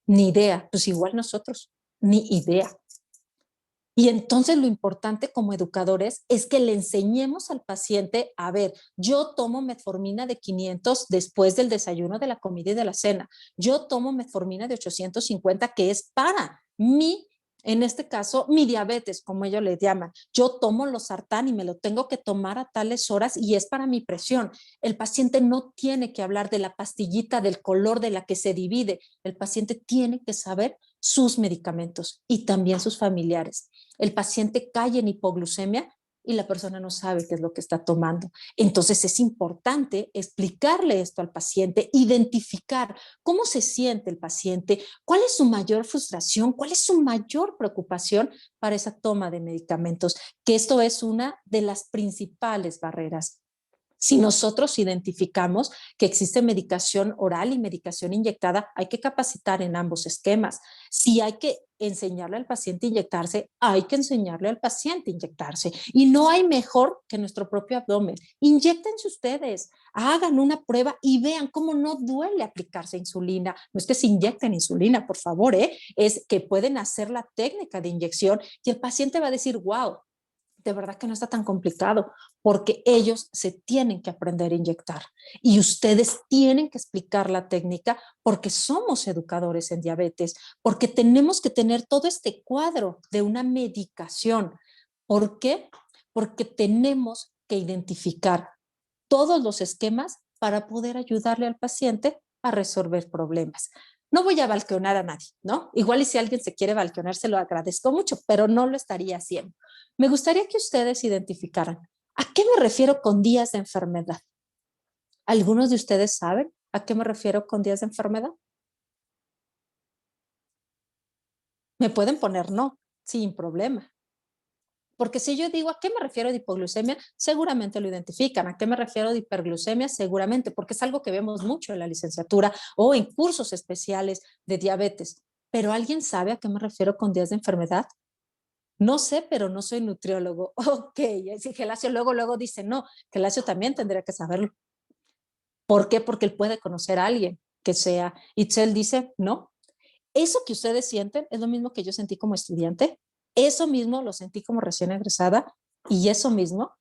Ni idea, pues igual nosotros, ni idea. Y entonces lo importante como educadores es que le enseñemos al paciente, a ver, yo tomo metformina de 500 después del desayuno, de la comida y de la cena. Yo tomo metformina de 850 que es para mi, en este caso, mi diabetes, como ellos le llaman. Yo tomo losartán y me lo tengo que tomar a tales horas y es para mi presión. El paciente no tiene que hablar de la pastillita, del color de la que se divide. El paciente tiene que saber sus medicamentos y también sus familiares. El paciente cae en hipoglucemia y la persona no sabe qué es lo que está tomando. Entonces es importante explicarle esto al paciente, identificar cómo se siente el paciente, cuál es su mayor frustración, cuál es su mayor preocupación para esa toma de medicamentos, que esto es una de las principales barreras. Si nosotros identificamos que existe medicación oral y medicación inyectada, hay que capacitar en ambos esquemas. Si hay que enseñarle al paciente a inyectarse, hay que enseñarle al paciente a inyectarse. Y no hay mejor que nuestro propio abdomen. Inyéctense ustedes, hagan una prueba y vean cómo no duele aplicarse insulina. No es que se inyecten insulina, por favor, es que pueden hacer la técnica de inyección y el paciente va a decir, wow, de verdad que no está tan complicado, porque ellos se tienen que aprender a inyectar y ustedes tienen que explicar la técnica porque somos educadores en diabetes, porque tenemos que tener todo este cuadro de una medicación. ¿Por qué? Porque tenemos que identificar todos los esquemas para poder ayudarle al paciente a resolver problemas. No voy a balconar a nadie, ¿no? Igual y si alguien se quiere balconar, se lo agradezco mucho, pero no lo estaría haciendo. Me gustaría que ustedes identificaran a qué me refiero con días de enfermedad. ¿Algunos de ustedes saben a qué me refiero con días de enfermedad? Me pueden poner no, sin problema. Porque si yo digo a qué me refiero de hipoglucemia, seguramente lo identifican. ¿A qué me refiero de hiperglucemia? Seguramente, porque es algo que vemos mucho en la licenciatura o en cursos especiales de diabetes. Pero ¿alguien sabe a qué me refiero con días de enfermedad? No sé, pero no soy nutriólogo. Ok, si Gelacio luego dice no, Gelacio también tendría que saberlo. ¿Por qué? Porque él puede conocer a alguien que sea. Itzel dice no. Eso que ustedes sienten es lo mismo que yo sentí como estudiante, eso mismo lo sentí como recién egresada y eso mismo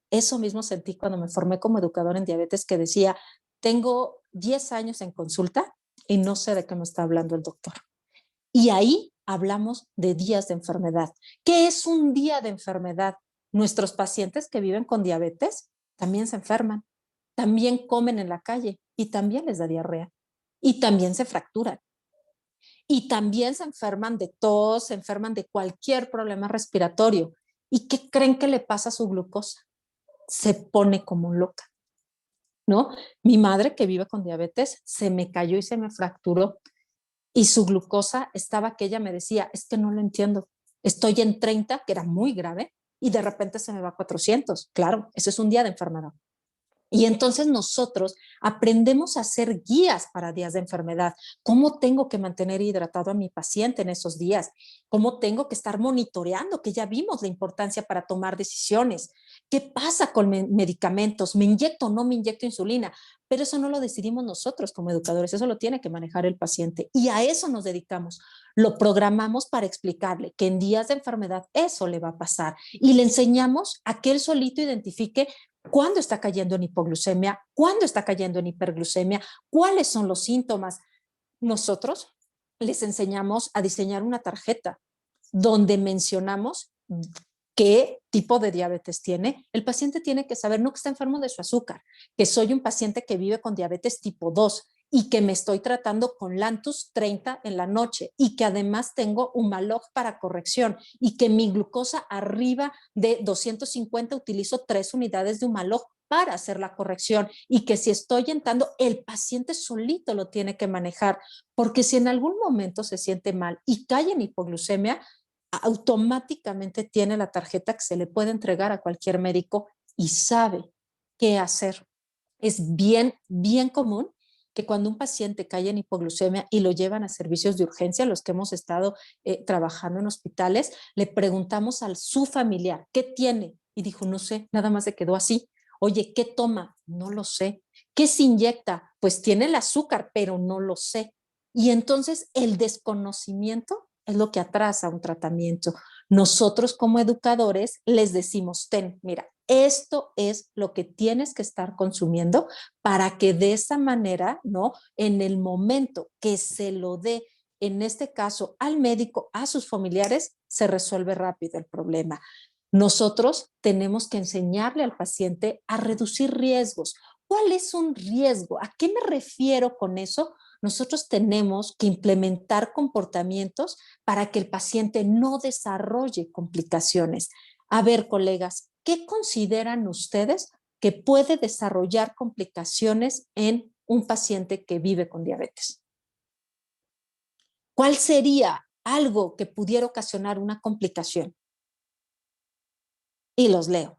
sentí cuando me formé como educador en diabetes que decía, tengo 10 años en consulta y no sé de qué me está hablando el doctor. Y ahí hablamos de días de enfermedad. ¿Qué es un día de enfermedad? Nuestros pacientes que viven con diabetes también se enferman, también comen en la calle y también les da diarrea y también se fracturan y también se enferman de tos, se enferman de cualquier problema respiratorio. ¿Y qué creen que le pasa a su glucosa? Se pone como loca, ¿no? Mi madre que vive con diabetes se me cayó y se me fracturó y su glucosa estaba que ella me decía, es que no lo entiendo, estoy en 30, que era muy grave, y de repente se me va a 400. Claro, eso es un día de enfermedad. Y entonces nosotros aprendemos a ser guías para días de enfermedad. ¿Cómo tengo que mantener hidratado a mi paciente en esos días? ¿Cómo tengo que estar monitoreando? Que ya vimos la importancia para tomar decisiones. ¿Qué pasa con medicamentos? ¿Me inyecto o no me inyecto insulina? Pero eso no lo decidimos nosotros como educadores, eso lo tiene que manejar el paciente. Y a eso nos dedicamos. Lo programamos para explicarle que en días de enfermedad eso le va a pasar. Y le enseñamos a que él solito identifique cuándo está cayendo en hipoglucemia, cuándo está cayendo en hiperglucemia, cuáles son los síntomas. Nosotros les enseñamos a diseñar una tarjeta donde mencionamos qué tipo de diabetes tiene. El paciente tiene que saber, no que está enfermo de su azúcar, que soy un paciente que vive con diabetes tipo 2 y que me estoy tratando con Lantus 30 en la noche y que además tengo un Humalog para corrección y que mi glucosa arriba de 250 utilizo 3 unidades de Humalog para hacer la corrección y que si estoy entrando, el paciente solito lo tiene que manejar, porque si en algún momento se siente mal y cae en hipoglucemia, automáticamente tiene la tarjeta que se le puede entregar a cualquier médico y sabe qué hacer. Es bien, bien común que cuando un paciente cae en hipoglucemia y lo llevan a servicios de urgencia, los que hemos estado trabajando en hospitales, le preguntamos a su familiar, ¿qué tiene? Y dijo, no sé, nada más se quedó así. Oye, ¿qué toma? No lo sé. ¿Qué se inyecta? Pues tiene el azúcar, pero no lo sé. Y entonces el desconocimiento es lo que atrasa un tratamiento. Nosotros como educadores les decimos, ten, mira, esto es lo que tienes que estar consumiendo para que de esa manera, ¿no? En el momento que se lo dé, en este caso al médico, a sus familiares, se resuelve rápido el problema. Nosotros tenemos que enseñarle al paciente a reducir riesgos. ¿Cuál es un riesgo? ¿A qué me refiero con eso? Nosotros tenemos que implementar comportamientos para que el paciente no desarrolle complicaciones. A ver, colegas, ¿qué consideran ustedes que puede desarrollar complicaciones en un paciente que vive con diabetes? ¿Cuál sería algo que pudiera ocasionar una complicación? Y los leo.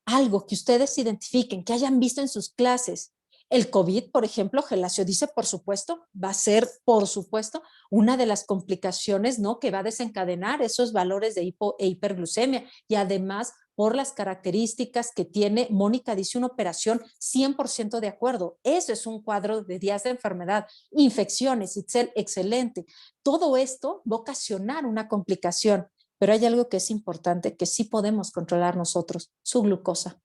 Algo que ustedes identifiquen, que hayan visto en sus clases. El COVID, por ejemplo, Gelacio dice, por supuesto, va a ser, por supuesto, una de las complicaciones, ¿no? Que va a desencadenar esos valores de hipo e hiperglucemia y además por las características que tiene, Mónica dice una operación 100% de acuerdo. Eso es un cuadro de días de enfermedad, infecciones, excelente. Todo esto va a ocasionar una complicación. Pero hay algo que es importante que sí podemos controlar nosotros, su glucosa.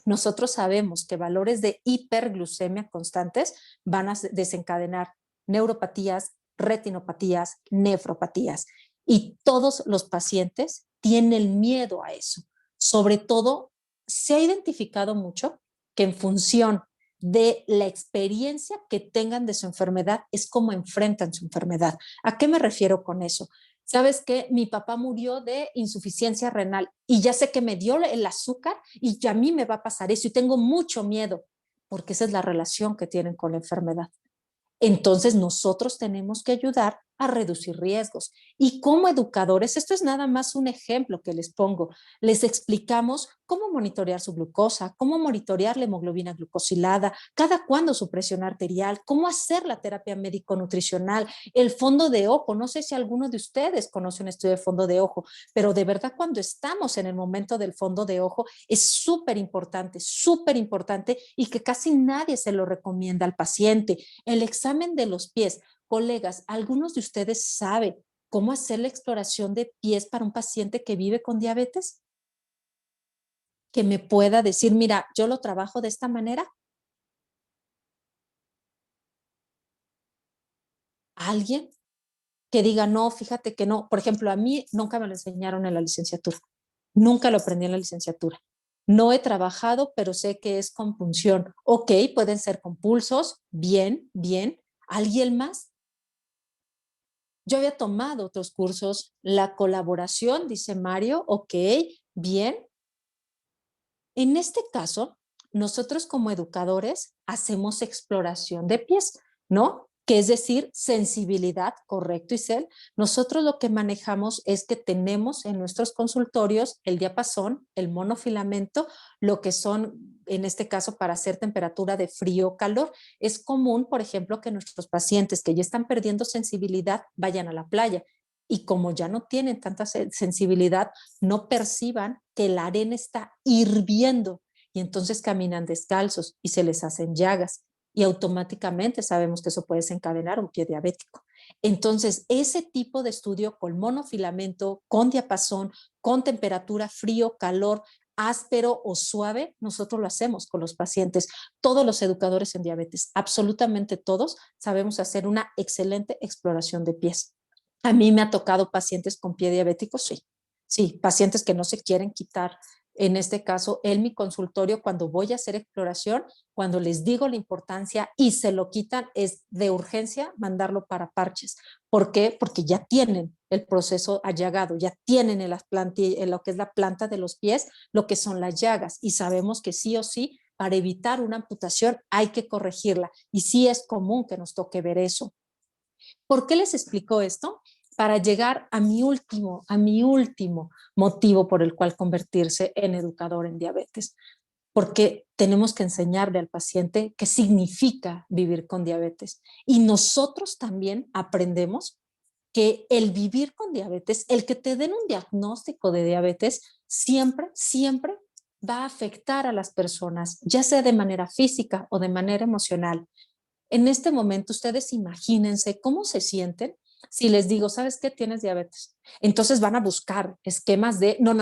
Nosotros sabemos que valores de hiperglucemia constantes van a desencadenar neuropatías, retinopatías, nefropatías. Y todos los pacientes tienen miedo a eso. Sobre todo, se ha identificado mucho que en función de la experiencia que tengan de su enfermedad es como enfrentan su enfermedad. ¿A qué me refiero con eso? ¿Sabes qué? Mi papá murió de insuficiencia renal y ya sé que me dio el azúcar y ya a mí me va a pasar eso y tengo mucho miedo porque esa es la relación que tienen con la enfermedad. Entonces nosotros tenemos que ayudar a reducir riesgos. Y como educadores, esto es nada más un ejemplo que les pongo, les explicamos cómo monitorear su glucosa, cómo monitorear la hemoglobina glucosilada, cada cuándo su presión arterial, cómo hacer la terapia médico-nutricional, el fondo de ojo. No sé si alguno de ustedes conoce un estudio de fondo de ojo, pero de verdad cuando estamos en el momento del fondo de ojo es súper importante y que casi nadie se lo recomienda al paciente. El examen de los pies. Colegas, ¿algunos de ustedes saben cómo hacer la exploración de pies para un paciente que vive con diabetes? Que me pueda decir, mira, yo lo trabajo de esta manera. ¿Alguien que diga, no, fíjate que no? Por ejemplo, a mí nunca me lo enseñaron en la licenciatura. Nunca lo aprendí en la licenciatura. No he trabajado, pero sé que es compunción. Ok, pueden ser compulsos, bien, bien. ¿Alguien más? Yo había tomado otros cursos, la colaboración, dice Mario, ok, bien. En este caso, nosotros como educadores hacemos exploración de pies, ¿no? que es decir, sensibilidad, correcto, Isel. Nosotros lo que manejamos es que tenemos en nuestros consultorios el diapasón, el monofilamento, lo que son, en este caso, para hacer temperatura de frío o calor. Es común, por ejemplo, que nuestros pacientes que ya están perdiendo sensibilidad vayan a la playa y como ya no tienen tanta sensibilidad, no perciban que la arena está hirviendo y entonces caminan descalzos y se les hacen llagas y automáticamente sabemos que eso puede desencadenar un pie diabético. Entonces, ese tipo de estudio con monofilamento, con diapasón, con temperatura, frío, calor, áspero o suave, nosotros lo hacemos con los pacientes. Todos los educadores en diabetes, absolutamente todos, sabemos hacer una excelente exploración de pies. A mí me ha tocado pacientes con pie diabético, sí. Sí, pacientes que no se quieren quitar. En este caso, en mi consultorio, cuando voy a hacer exploración, cuando les digo la importancia y se lo quitan, es de urgencia mandarlo para parches. ¿Por qué? Porque ya tienen el proceso allagado, ya tienen en lo que es la planta de los pies, lo que son las llagas, y sabemos que sí o sí, para evitar una amputación hay que corregirla. Y sí es común que nos toque ver eso. ¿Por qué les explico esto? Para llegar a mi último motivo por el cual convertirse en educador en diabetes. Porque tenemos que enseñarle al paciente qué significa vivir con diabetes. Y nosotros también aprendemos que el vivir con diabetes, el que te den un diagnóstico de diabetes, siempre, siempre va a afectar a las personas, ya sea de manera física o de manera emocional. En este momento, ustedes imagínense cómo se sienten si les digo, ¿sabes qué? Tienes diabetes. Entonces van a buscar esquemas de, no.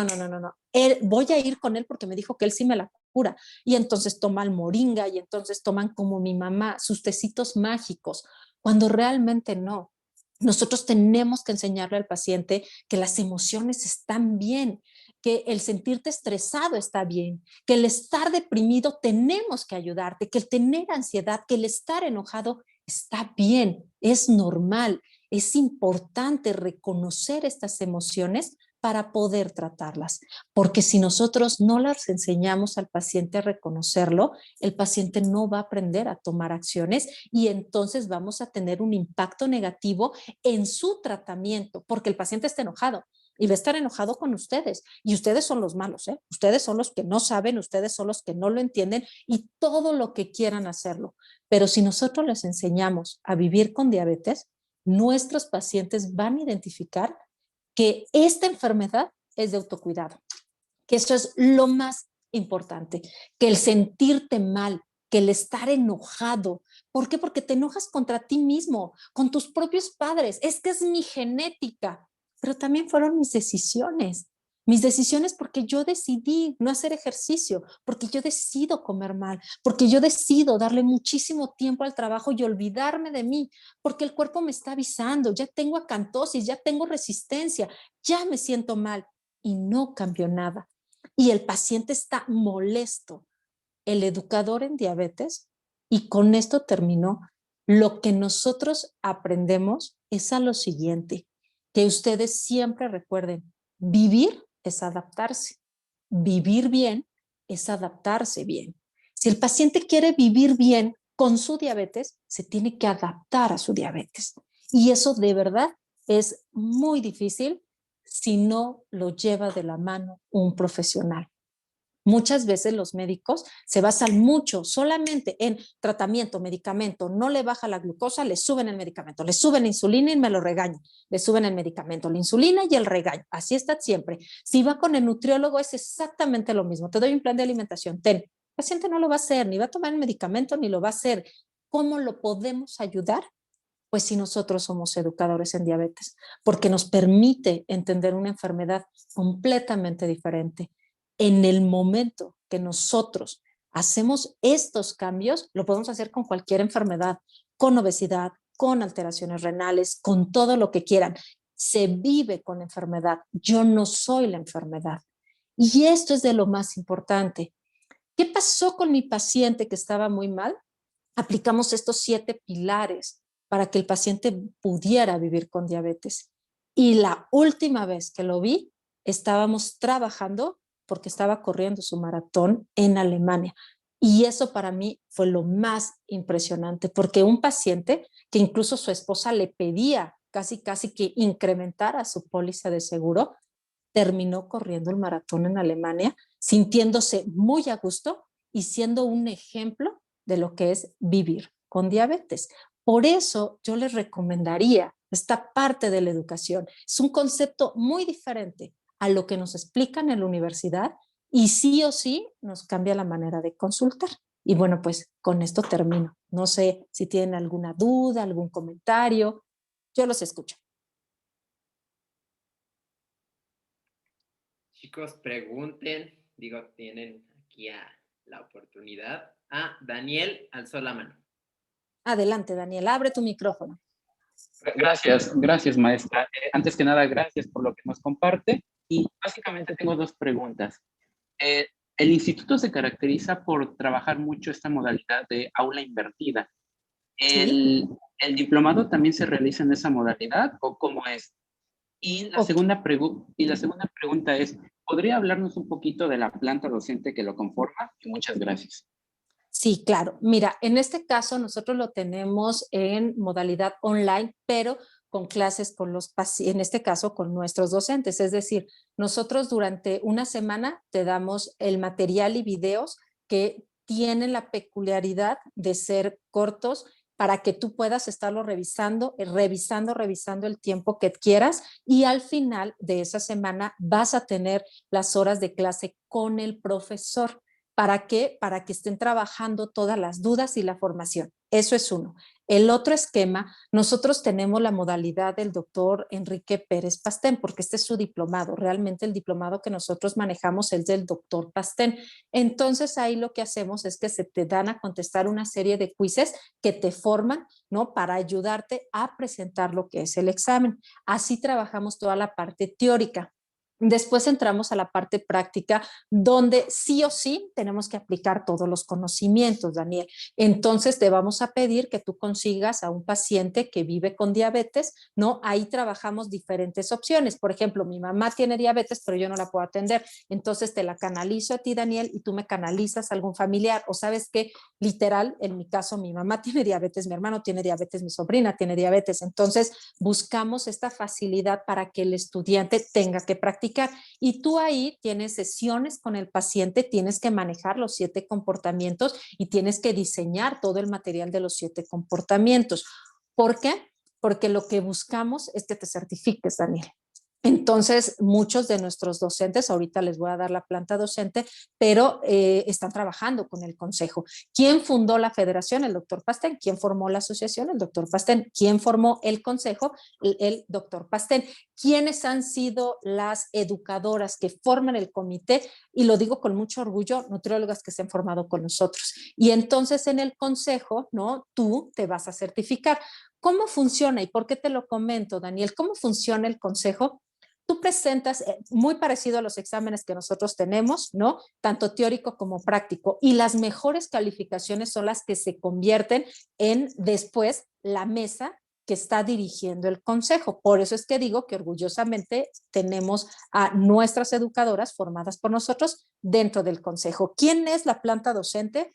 Voy a ir con él porque me dijo que él sí me la cura. Y entonces toman moringa y entonces toman como mi mamá sus tecitos mágicos, cuando realmente no. Nosotros tenemos que enseñarle al paciente que las emociones están bien, que el sentirte estresado está bien, que el estar deprimido tenemos que ayudarte, que el tener ansiedad, que el estar enojado está bien, es normal, es importante reconocer estas emociones para poder tratarlas, porque si nosotros no las enseñamos al paciente a reconocerlo, el paciente no va a aprender a tomar acciones y entonces vamos a tener un impacto negativo en su tratamiento, porque el paciente está enojado y va a estar enojado con ustedes. Y ustedes son los malos, ¿eh? Ustedes son los que no saben, ustedes son los que no lo entienden y todo lo que quieran hacerlo. Pero si nosotros les enseñamos a vivir con diabetes, nuestros pacientes van a identificar que esta enfermedad es de autocuidado, que eso es lo más importante, que el sentirte mal, que el estar enojado. ¿Por qué? Porque te enojas contra ti mismo, con tus propios padres. Es que es mi genética, pero también fueron mis decisiones. Mis decisiones porque yo decidí no hacer ejercicio, porque yo decido comer mal, porque yo decido darle muchísimo tiempo al trabajo y olvidarme de mí, porque el cuerpo me está avisando, ya tengo acantosis, ya tengo resistencia, ya me siento mal y no cambió nada. Y el paciente está molesto. El educador en diabetes, y con esto terminó, lo que nosotros aprendemos es a lo siguiente, que ustedes siempre recuerden, vivir es adaptarse, vivir bien es adaptarse bien. Si el paciente quiere vivir bien con su diabetes, se tiene que adaptar a su diabetes. Y eso de verdad es muy difícil si no lo lleva de la mano un profesional. Muchas veces los médicos se basan mucho solamente en tratamiento, medicamento, no le baja la glucosa, le suben el medicamento, le suben la insulina y me lo regañan, le suben el medicamento, la insulina y el regaño, así está siempre. Si va con el nutriólogo es exactamente lo mismo, te doy un plan de alimentación, ten, el paciente no lo va a hacer, ni va a tomar el medicamento, ni lo va a hacer. ¿Cómo lo podemos ayudar? Pues si nosotros somos educadores en diabetes, porque nos permite entender una enfermedad completamente diferente. En el momento que nosotros hacemos estos cambios, lo podemos hacer con cualquier enfermedad, con obesidad, con alteraciones renales, con todo lo que quieran. Se vive con enfermedad. Yo no soy la enfermedad. Y esto es de lo más importante. ¿Qué pasó con mi paciente que estaba muy mal? Aplicamos estos 7 pilares para que el paciente pudiera vivir con diabetes. Y la última vez que lo vi, estábamos trabajando porque estaba corriendo su maratón en Alemania. Y eso para mí fue lo más impresionante, porque un paciente que incluso su esposa le pedía casi que incrementara su póliza de seguro, terminó corriendo el maratón en Alemania, sintiéndose muy a gusto y siendo un ejemplo de lo que es vivir con diabetes. Por eso yo les recomendaría esta parte de la educación. Es un concepto muy diferente a lo que nos explican en la universidad y sí o sí nos cambia la manera de consultar. Y bueno, pues con esto termino. No sé si tienen alguna duda, algún comentario. Yo los escucho. Chicos, pregunten, digo, tienen aquí la oportunidad. Ah, Daniel alzó la mano. Adelante, Daniel, abre tu micrófono. Gracias, maestra. Antes que nada, gracias por lo que nos comparte. Y básicamente tengo dos preguntas. Eh, el instituto se caracteriza por trabajar mucho esta modalidad de aula invertida. ¿Sí? ¿El diplomado también se realiza en esa modalidad o cómo es? Ok. Y la segunda pregunta es, ¿podría hablarnos un poquito de la planta docente que lo conforma? Muchas gracias. Sí, claro. Mira, en este caso nosotros lo tenemos en modalidad online, pero con clases con los pacientes, en este caso con nuestros docentes. Es decir, nosotros durante una semana te damos el material y videos que tienen la peculiaridad de ser cortos para que tú puedas estarlo revisando el tiempo que quieras y al final de esa semana vas a tener las horas de clase con el profesor. ¿Para qué? Para que estén trabajando todas las dudas y la formación. Eso es uno. El otro esquema, nosotros tenemos la modalidad del doctor Enrique Pérez Pastén, porque este es su diplomado. Realmente el diplomado que nosotros manejamos es del doctor Pastén. Entonces ahí lo que hacemos es que se te dan a contestar una serie de quizzes que te forman, ¿no? Para ayudarte a presentar lo que es el examen. Así trabajamos toda la parte teórica. Después entramos a la parte práctica, donde sí o sí tenemos que aplicar todos los conocimientos, Daniel. Entonces te vamos a pedir que tú consigas a un paciente que vive con diabetes, ¿no? Ahí trabajamos diferentes opciones. Por ejemplo, mi mamá tiene diabetes, pero yo no la puedo atender. Entonces te la canalizo a ti, Daniel, y tú me canalizas a algún familiar. O sabes que, literal, en mi caso, mi mamá tiene diabetes, mi hermano tiene diabetes, mi sobrina tiene diabetes. Entonces buscamos esta facilidad para que el estudiante tenga que practicar. Y tú ahí tienes sesiones con el paciente, tienes que manejar los 7 comportamientos y tienes que diseñar todo el material de los 7 comportamientos. ¿Por qué? Porque lo que buscamos es que te certifiques, Daniel. Entonces, muchos de nuestros docentes, ahorita les voy a dar la planta docente, pero están trabajando con el consejo. ¿Quién fundó la federación? El doctor Pastén. ¿Quién formó la asociación? El doctor Pastén. ¿Quién formó el consejo? El doctor Pastén. ¿Quiénes han sido las educadoras que forman el comité? Y lo digo con mucho orgullo, nutriólogas que se han formado con nosotros. Y entonces en el consejo, ¿no? Tú te vas a certificar. ¿Cómo funciona y por qué te lo comento, Daniel? ¿Cómo funciona el consejo? Tú presentas muy parecido a los exámenes que nosotros tenemos, ¿no? Tanto teórico como práctico. Y las mejores calificaciones son las que se convierten en después la mesa que está dirigiendo el consejo. Por eso es que digo que orgullosamente tenemos a nuestras educadoras formadas por nosotros dentro del consejo. ¿Quién es la planta docente?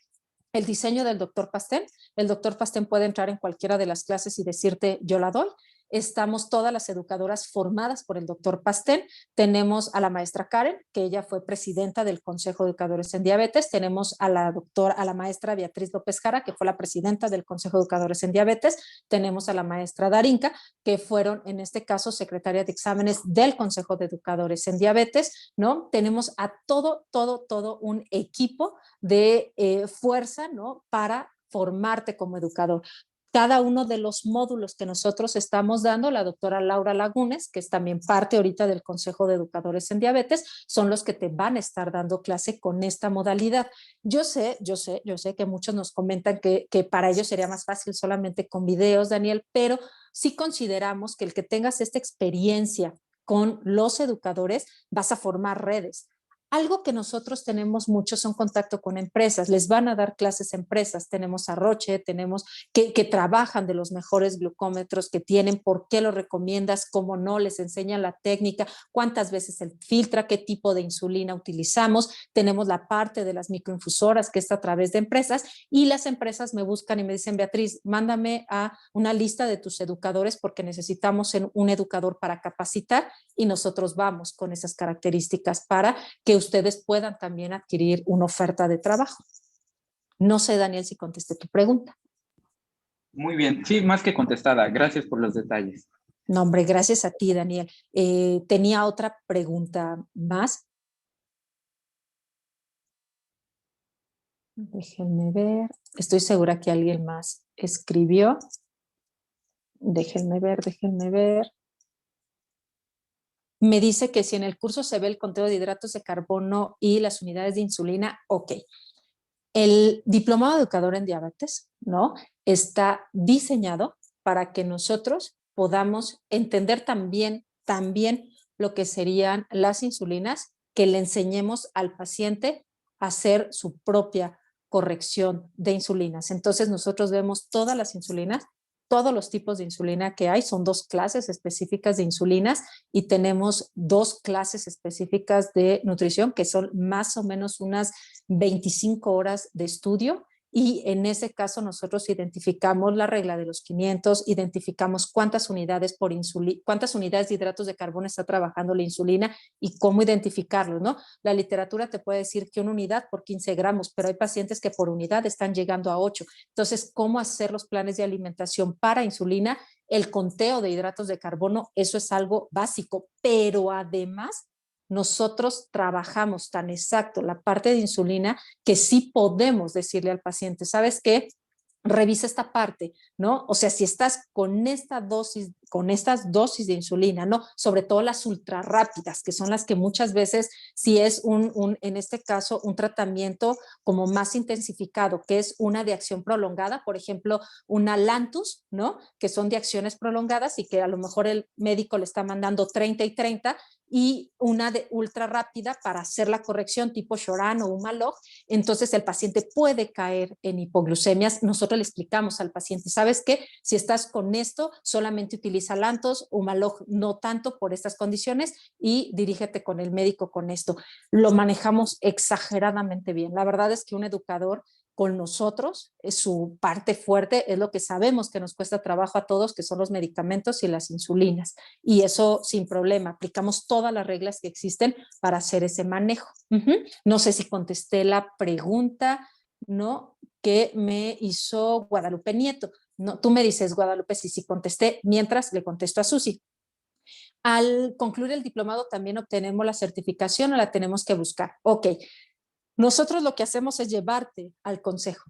El diseño del doctor Pastén. El doctor Pastén puede entrar en cualquiera de las clases y decirte, yo la doy. Estamos todas las educadoras formadas por el doctor Pastén. Tenemos a la maestra Karen, que ella fue presidenta del Consejo de Educadores en Diabetes. Tenemos a la maestra Beatriz López Jara, que fue la presidenta del Consejo de Educadores en Diabetes. Tenemos a la maestra Darinka, que fueron en este caso secretaria de exámenes del Consejo de Educadores en Diabetes, ¿no? Tenemos a todo un equipo de fuerza, ¿no? Para formarte como educador. Cada uno de los módulos que nosotros estamos dando, la doctora Laura Lagunes, que es también parte ahorita del Consejo de Educadores en Diabetes, son los que te van a estar dando clase con esta modalidad. Yo sé que muchos nos comentan que para ellos sería más fácil solamente con videos, Daniel, pero sí consideramos que el que tengas esta experiencia con los educadores, vas a formar redes. Algo que nosotros tenemos mucho son contacto con empresas, les van a dar clases a empresas, tenemos a Roche, tenemos que trabajan de los mejores glucómetros que tienen, por qué lo recomiendas, cómo no, les enseñan la técnica, cuántas veces se filtra, qué tipo de insulina utilizamos, tenemos la parte de las microinfusoras que está a través de empresas y las empresas me buscan y me dicen, Beatriz, mándame a una lista de tus educadores porque necesitamos un educador para capacitar y nosotros vamos con esas características para que ustedes puedan también adquirir una oferta de trabajo. No sé, Daniel, si contesté tu pregunta. Muy bien, sí, más que contestada. Gracias por los detalles. No, hombre, gracias a ti, Daniel. Tenía otra pregunta más. Déjenme ver. Estoy segura que alguien más escribió. Déjenme ver, déjenme ver. Me dice que si en el curso se ve el conteo de hidratos de carbono y las unidades de insulina, ok. El diplomado de educador en diabetes, ¿no? Está diseñado para que nosotros podamos entender también lo que serían las insulinas, que le enseñemos al paciente a hacer su propia corrección de insulinas. Entonces nosotros vemos todas las insulinas, todos los tipos de insulina que hay, son 2 clases específicas de insulinas y tenemos 2 clases específicas de nutrición que son más o menos unas 25 horas de estudio y en ese caso nosotros identificamos la regla de los 500, identificamos cuántas unidades por insulina, cuántas unidades de hidratos de carbono está trabajando la insulina y cómo identificarlo, ¿no? La literatura te puede decir que una unidad por 15 gramos, pero hay pacientes que por unidad están llegando a 8. Entonces, ¿cómo hacer los planes de alimentación para insulina? El conteo de hidratos de carbono, eso es algo básico, pero además nosotros trabajamos tan exacto la parte de insulina que sí podemos decirle al paciente, ¿sabes qué? Revisa esta parte, ¿no? O sea, si estás con esta dosis, con estas dosis de insulina, ¿no? Sobre todo las ultra rápidas, que son las que muchas veces, si es en este caso, un tratamiento como más intensificado, que es una de acción prolongada, por ejemplo, una Lantus, ¿no? Que son de acciones prolongadas y que a lo mejor el médico le está mandando 30 y 30 y una de ultra rápida para hacer la corrección tipo Shoran o Humalog, entonces el paciente puede caer en hipoglucemias. Nosotros le explicamos al paciente, ¿sabes qué? Si estás con esto, solamente utiliza Lantus, Humalog no tanto por estas condiciones y dirígete con el médico con esto. Lo manejamos exageradamente bien. La verdad es que un educador con nosotros, su parte fuerte es lo que sabemos que nos cuesta trabajo a todos, que son los medicamentos y las insulinas. Y eso sin problema, aplicamos todas las reglas que existen para hacer ese manejo. No sé si contesté la pregunta, ¿no? Que me hizo Guadalupe Nieto. No, tú me dices, Guadalupe, si contesté, mientras le contesto a Susi. Al concluir el diplomado también obtenemos la certificación o la tenemos que buscar. Ok, nosotros lo que hacemos es llevarte al consejo.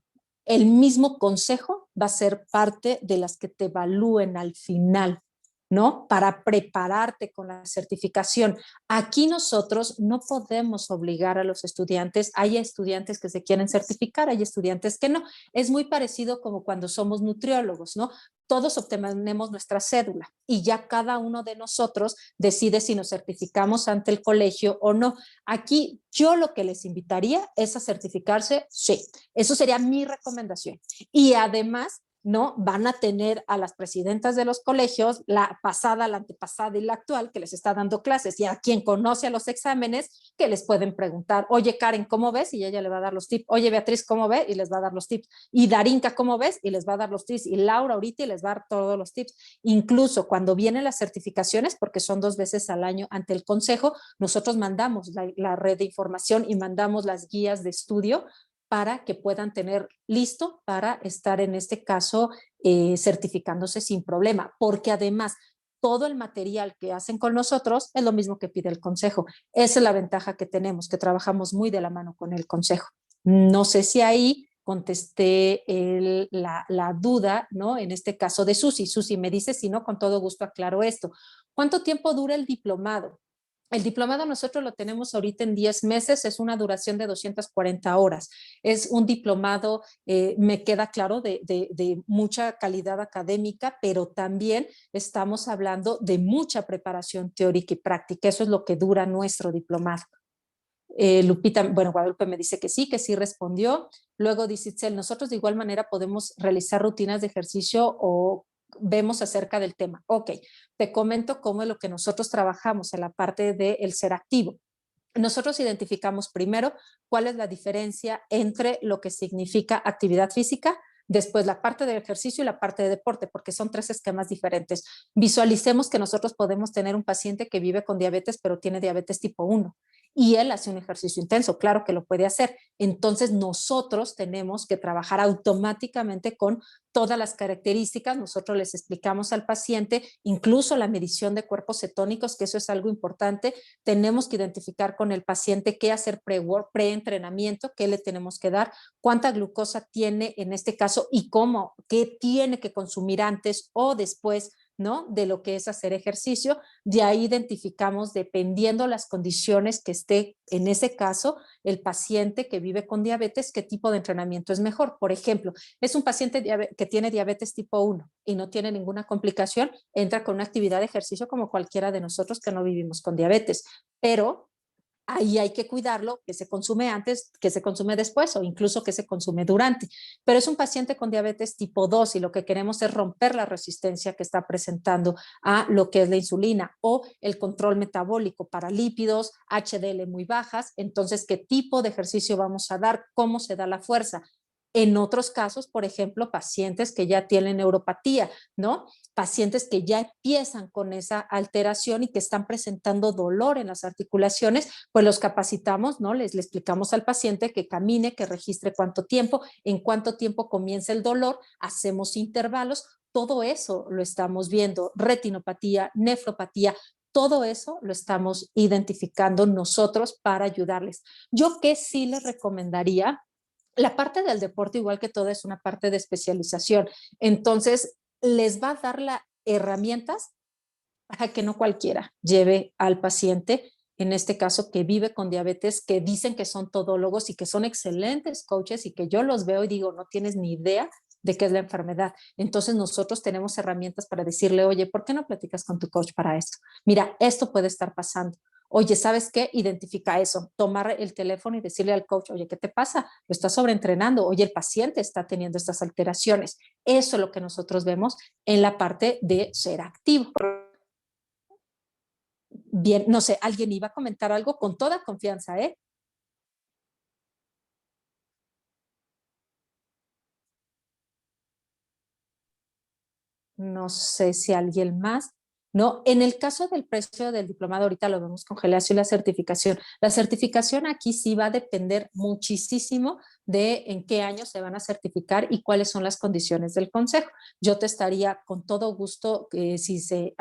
El mismo consejo va a ser parte de las que te evalúen al final, ¿no? Para prepararte con la certificación. Aquí nosotros no podemos obligar a los estudiantes. Hay estudiantes que se quieren certificar, hay estudiantes que no. Es muy parecido como cuando somos nutriólogos, ¿no? Todos obtenemos nuestra cédula y ya cada uno de nosotros decide si nos certificamos ante el colegio o no. Aquí yo lo que les invitaría es a certificarse, sí, eso sería mi recomendación. Y además, ¿no? Van a tener a las presidentas de los colegios, la pasada, la antepasada y la actual, que les está dando clases, y a quien conoce a los exámenes, que les pueden preguntar, oye, Karen, ¿cómo ves? Y ella le va a dar los tips. Oye, Beatriz, ¿cómo ves? Y les va a dar los tips. Y Darinka, ¿cómo ves? Y les va a dar los tips. Y Laura ahorita y les va a dar todos los tips. Incluso cuando vienen las certificaciones, porque son 2 veces al año ante el consejo, nosotros mandamos la red de información y mandamos las guías de estudio para que puedan tener listo para estar en este caso certificándose sin problema, porque además todo el material que hacen con nosotros es lo mismo que pide el consejo. Esa es la ventaja que tenemos, que trabajamos muy de la mano con el consejo. No sé si ahí contesté la duda, ¿no? En este caso de Susi. Susi me dice, si no, con todo gusto aclaro esto. ¿Cuánto tiempo dura el diplomado? El diplomado nosotros lo tenemos ahorita en 10 meses, es una duración de 240 horas. Es un diplomado, me queda claro, de mucha calidad académica, pero también estamos hablando de mucha preparación teórica y práctica. Eso es lo que dura nuestro diplomado. Lupita, bueno, Guadalupe me dice que sí respondió. Luego dice Itzel, nosotros de igual manera podemos realizar rutinas de ejercicio o vemos acerca del tema. Ok, te comento cómo es lo que nosotros trabajamos en la parte del ser activo. Nosotros identificamos primero cuál es la diferencia entre lo que significa actividad física, después la parte de ejercicio y la parte de deporte, porque son 3 esquemas diferentes. Visualicemos que nosotros podemos tener un paciente que vive con diabetes, pero tiene diabetes tipo 1 y él hace un ejercicio intenso, claro que lo puede hacer. Entonces nosotros tenemos que trabajar automáticamente con todas las características, nosotros les explicamos al paciente, incluso la medición de cuerpos cetónicos, que eso es algo importante, tenemos que identificar con el paciente qué hacer pre-entrenamiento, qué le tenemos que dar, cuánta glucosa tiene en este caso y cómo, qué tiene que consumir antes o después, ¿no? De lo que es hacer ejercicio. De ahí identificamos, dependiendo las condiciones que esté en ese caso, el paciente que vive con diabetes, qué tipo de entrenamiento es mejor. Por ejemplo, es un paciente que tiene diabetes tipo 1 y no tiene ninguna complicación, entra con una actividad de ejercicio como cualquiera de nosotros que no vivimos con diabetes, pero ahí hay que cuidarlo, que se consume antes, que se consume después o incluso que se consume durante. Pero es un paciente con diabetes tipo 2 y lo que queremos es romper la resistencia que está presentando a lo que es la insulina o el control metabólico para lípidos, HDL muy bajas. Entonces, ¿qué tipo de ejercicio vamos a dar? ¿Cómo se da la fuerza? En otros casos, por ejemplo, pacientes que ya tienen neuropatía, ¿no? Pacientes que ya empiezan con esa alteración y que están presentando dolor en las articulaciones, pues los capacitamos, ¿no? Le explicamos al paciente que camine, que registre cuánto tiempo, en cuánto tiempo comienza el dolor, hacemos intervalos, todo eso lo estamos viendo, retinopatía, nefropatía, todo eso lo estamos identificando nosotros para ayudarles. Yo que sí les recomendaría, la parte del deporte, igual que todo, es una parte de especialización. Entonces, les va a dar las herramientas para que no cualquiera lleve al paciente, en este caso que vive con diabetes, que dicen que son todólogos y que son excelentes coaches y que yo los veo y digo, no tienes ni idea de qué es la enfermedad. Entonces nosotros tenemos herramientas para decirle, oye, ¿por qué no platicas con tu coach para esto? Mira, esto puede estar pasando. Oye, ¿sabes qué? Identifica eso, tomar el teléfono y decirle al coach, oye, ¿qué te pasa? Lo estás sobreentrenando, oye, el paciente está teniendo estas alteraciones. Eso es lo que nosotros vemos en la parte de ser activo. Bien, no sé, alguien iba a comentar algo con toda confianza, ¿eh? No sé si alguien más. No, en el caso del precio del diplomado, ahorita lo vemos con Gelacio y la certificación. La certificación aquí sí va a depender muchísimo de en qué año se van a certificar y cuáles son las condiciones del consejo. Yo te estaría con todo gusto, si se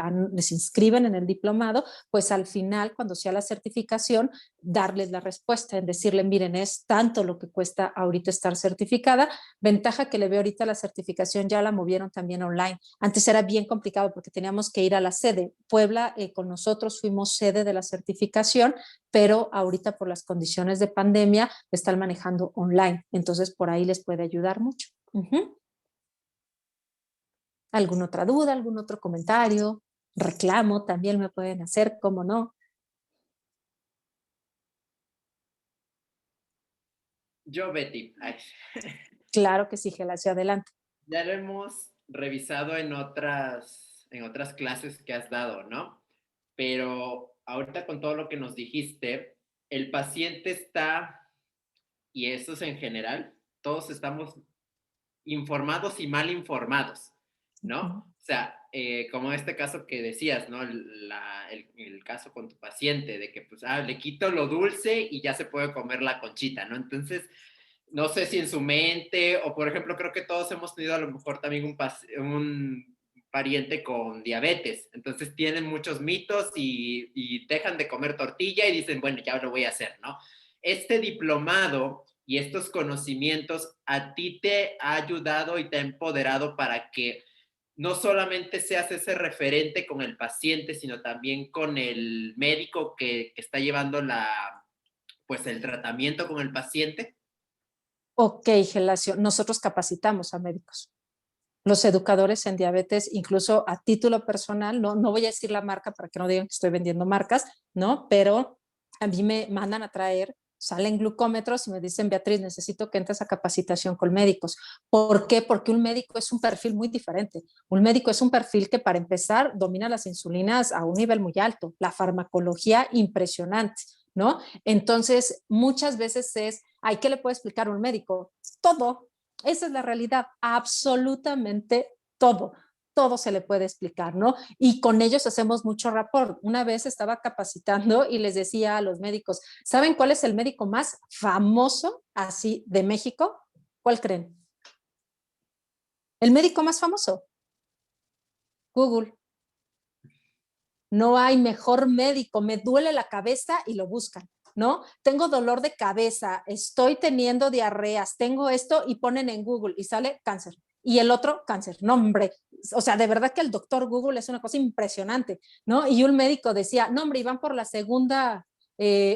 inscriben en el diplomado, pues al final, cuando sea la certificación, darles la respuesta, en decirle, miren, es tanto lo que cuesta ahorita estar certificada. Ventaja que le veo ahorita, la certificación ya la movieron también online. Antes era bien complicado porque teníamos que ir a la sede. Puebla, con nosotros fuimos sede de la certificación, pero ahorita por las condiciones de pandemia están manejando online. Entonces por ahí les puede ayudar mucho. ¿Alguna otra duda, algún otro comentario? Reclamo también me pueden hacer, ¿cómo no? Yo, Betty, ay, Claro que sí, Gelacio, adelante. ya lo hemos revisado en otras clases que has dado, ¿no? Pero ahorita con todo lo que nos dijiste, el paciente está, y eso es en general, todos estamos informados y mal informados, ¿no? O sea, como este caso que decías, ¿no? El caso con tu paciente, de que pues, le quito lo dulce y ya se puede comer la conchita, ¿no? Entonces, no sé si en su mente, o por ejemplo, creo que todos hemos tenido a lo mejor también un pariente con diabetes, entonces tienen muchos mitos y dejan de comer tortilla y dicen, bueno, ya lo voy a hacer, ¿no? Este diplomado y estos conocimientos a ti te ha ayudado y te ha empoderado para que no solamente seas ese referente con el paciente, sino también con el médico que está llevando pues el tratamiento con el paciente. Ok, Gelacio, nosotros capacitamos a médicos. Los educadores en diabetes, incluso a título personal, no voy a decir la marca para que no digan que estoy vendiendo marcas, ¿no? Pero a mí me mandan a traer, salen glucómetros y me dicen, Beatriz, necesito que entres a capacitación con médicos. ¿Por qué? Porque un médico es un perfil muy diferente. Un médico es un perfil que, para empezar, domina las insulinas a un nivel muy alto, la farmacología impresionante, ¿no? Entonces, muchas veces es, ay, ¿qué le puede explicar un médico? Todo. Esa es la realidad, absolutamente todo. Todo se le puede explicar, ¿no? Y con ellos hacemos mucho rapport. Una vez estaba capacitando y les decía a los médicos, ¿saben cuál es el médico más famoso así de México? ¿Cuál creen? El médico más famoso, Google. No hay mejor médico, me duele la cabeza y lo buscan, ¿no? Tengo dolor de cabeza, estoy teniendo diarreas, tengo esto y ponen en Google y sale cáncer. Y el otro, cáncer. No, hombre, o sea, de verdad que el doctor Google es una cosa impresionante, ¿no? Y un médico decía, no, hombre, y van por la segunda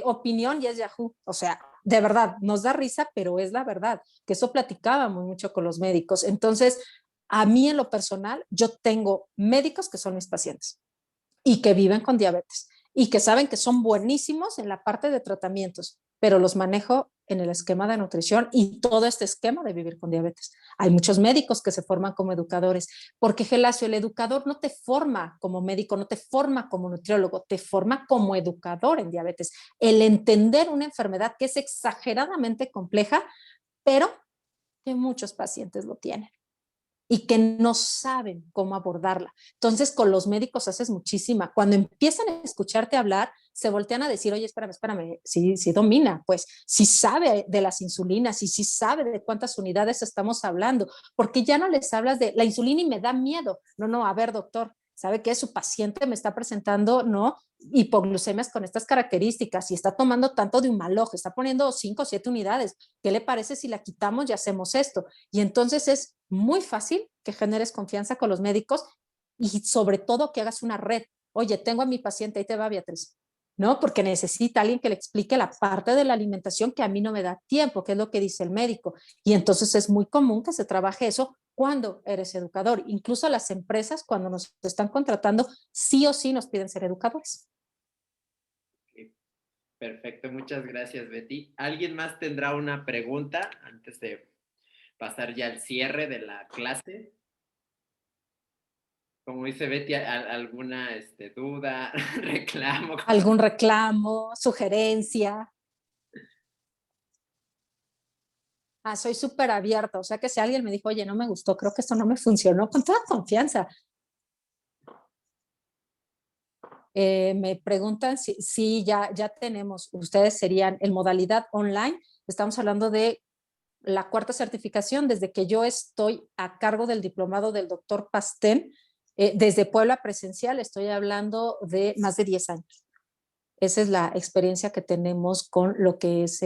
opinión y es Yahoo. O sea, de verdad, nos da risa, pero es la verdad, que eso platicábamos mucho con los médicos. Entonces, a mí en lo personal, yo tengo médicos que son mis pacientes y que viven con diabetes y que saben que son buenísimos en la parte de tratamientos, pero los manejo en el esquema de nutrición y todo este esquema de vivir con diabetes. Hay muchos médicos que se forman como educadores, porque Gelacio, el educador no te forma como médico, no te forma como nutriólogo, te forma como educador en diabetes. El entender una enfermedad que es exageradamente compleja, pero que muchos pacientes lo tienen y que no saben cómo abordarla. Entonces, con los médicos haces muchísima. Cuando empiezan a escucharte hablar, se voltean a decir, oye, espérame, si domina, pues si sabe de las insulinas y si sabe de cuántas unidades estamos hablando, porque ya no les hablas de la insulina y me da miedo. No, no, a ver, doctor, sabe que su paciente me está presentando, ¿no? Hipoglucemias con estas características y está tomando tanto de Humalog, está poniendo 5 o 7 unidades. ¿Qué le parece si la quitamos y hacemos esto? Y entonces es muy fácil que generes confianza con los médicos y sobre todo que hagas una red. Oye, tengo a mi paciente, ahí te va Beatriz, ¿no? Porque necesita alguien que le explique la parte de la alimentación que a mí no me da tiempo, que es lo que dice el médico. Y entonces es muy común que se trabaje eso cuando eres educador. Incluso las empresas, cuando nos están contratando, sí o sí nos piden ser educadores. Perfecto, muchas gracias, Betty. ¿Alguien más tendrá una pregunta antes de pasar ya al cierre de la clase? Como dice Betty, ¿alguna duda, reclamo? ¿Algún reclamo, sugerencia? Soy súper abierta, o sea que si alguien me dijo, oye, no me gustó, creo que esto no me funcionó, con toda confianza. Me preguntan si ya tenemos, ustedes serían en modalidad online, estamos hablando de la cuarta certificación, desde que yo estoy a cargo del diplomado del doctor Pastén, desde Puebla presencial, estoy hablando de más de 10 años. Esa es la experiencia que tenemos con lo que es